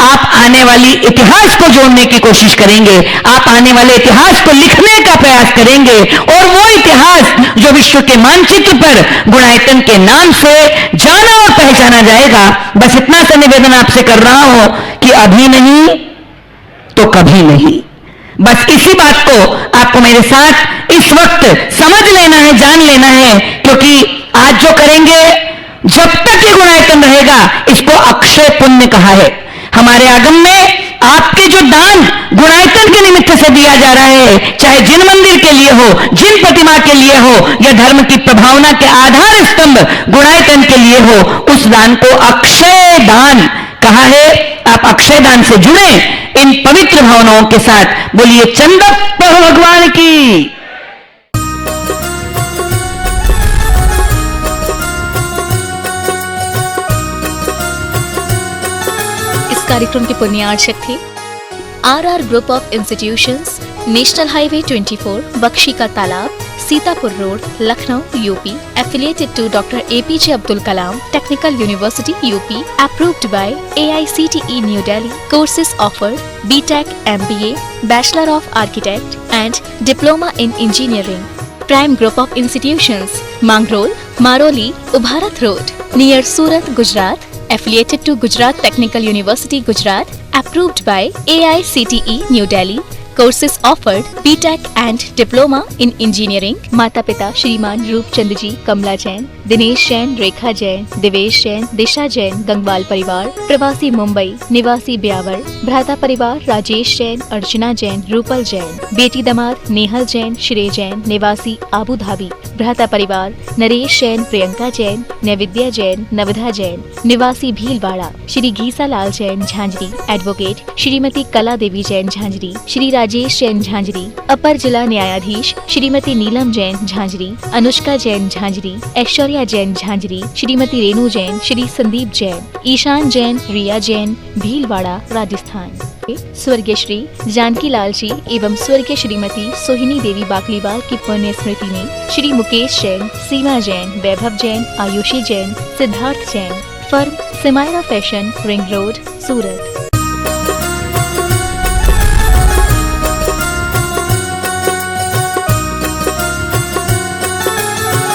आप आने वाली इतिहास को जोड़ने की कोशिश करेंगे। आप आने वाले इतिहास को लिखने का प्रयास करेंगे, और वो इतिहास जो विश्व के मानचित्र पर गुणायतन के नाम से जाना और पहचाना जाएगा। बस इतना सा निवेदन आपसे कर रहा हूं कि अभी नहीं तो कभी नहीं। बस इसी बात को आपको मेरे साथ इस वक्त समझ लेना है, जान लेना है, क्योंकि आज जो करेंगे, जब तक ये गुणायतन रहेगा, इसको अक्षय पुण्य कहा है। हमारे आगम में आपके जो दान गुणायतन के निमित्त से दिया जा रहा है, चाहे जिन मंदिर के लिए हो, जिन प्रतिमा के लिए हो, या धर्म की प्रभावना के आधार स्तंभ गुणायतन के लिए हो, उस दान को अक्षय दान कहा है। आप अक्षय दान से जुड़े इन पवित्र भावनाओं के साथ। बोलिए चंदप्प भगवान की। इस कार्यक्रम की पुण्यार्चक थे RR group of institutions, national highway 24, Bakshi ka Talab, Sitapur road, Lucknow, UP, affiliated to Dr. APJ Abdul Kalam Technical University, UP, approved by AICTE New Delhi. Courses offered: BTech, MBA, Bachelor of Architect, and Diploma in Engineering. Prime group of institutions: Mangrol, Maroli, Ubharat Road, near Surat, Gujarat. Affiliated to Gujarat Technical University, Gujarat. Approved by AICTE New Delhi. Courses offered: BTech and Diploma in Engineering. माता पिता श्रीमान रूपचंद जी, कमला जैन, दिनेश जैन, रेखा जैन, दिवेश जैन, दिशा जैन, गंगवाल परिवार, प्रवासी मुंबई, निवासी ब्यावर, भ्राता परिवार राजेश जैन, अर्चना जैन, रूपल जैन, बेटी दामाद नेहल जैन, श्रेय जैन, निवासी आबू धाबी, भ्राता परिवार नरेश जैन, प्रियंका जैन, नैविद्या जैन, नवधा जैन, निवासी भीलवाड़ा, श्री घीसा लाल जैन झांझरी, एडवोकेट श्रीमती कला देवी जैन झांझरी, श्री राजेश जैन झांझरी, अपर जिला न्यायाधीश श्रीमती नीलम जैन झांझरी, अनुष्का जैन झांझरी, ऐश्वर्या जैन झांझरी, श्रीमती रेणु जैन, श्री संदीप जैन, ईशान जैन, रिया जैन, भीलवाड़ा, राजस्थान। स्वर्गीय श्री जानकी लाल जी एवं स्वर्गीय श्रीमती सोहिनी देवी बाकलीवाल की पुण्य स्मृति में Shri Mukesh Jain, Seema Jain, Vaibhav Jain, Ayushi Jain, Siddharth Jain, firm Simayra fashion, ring road, सूरत।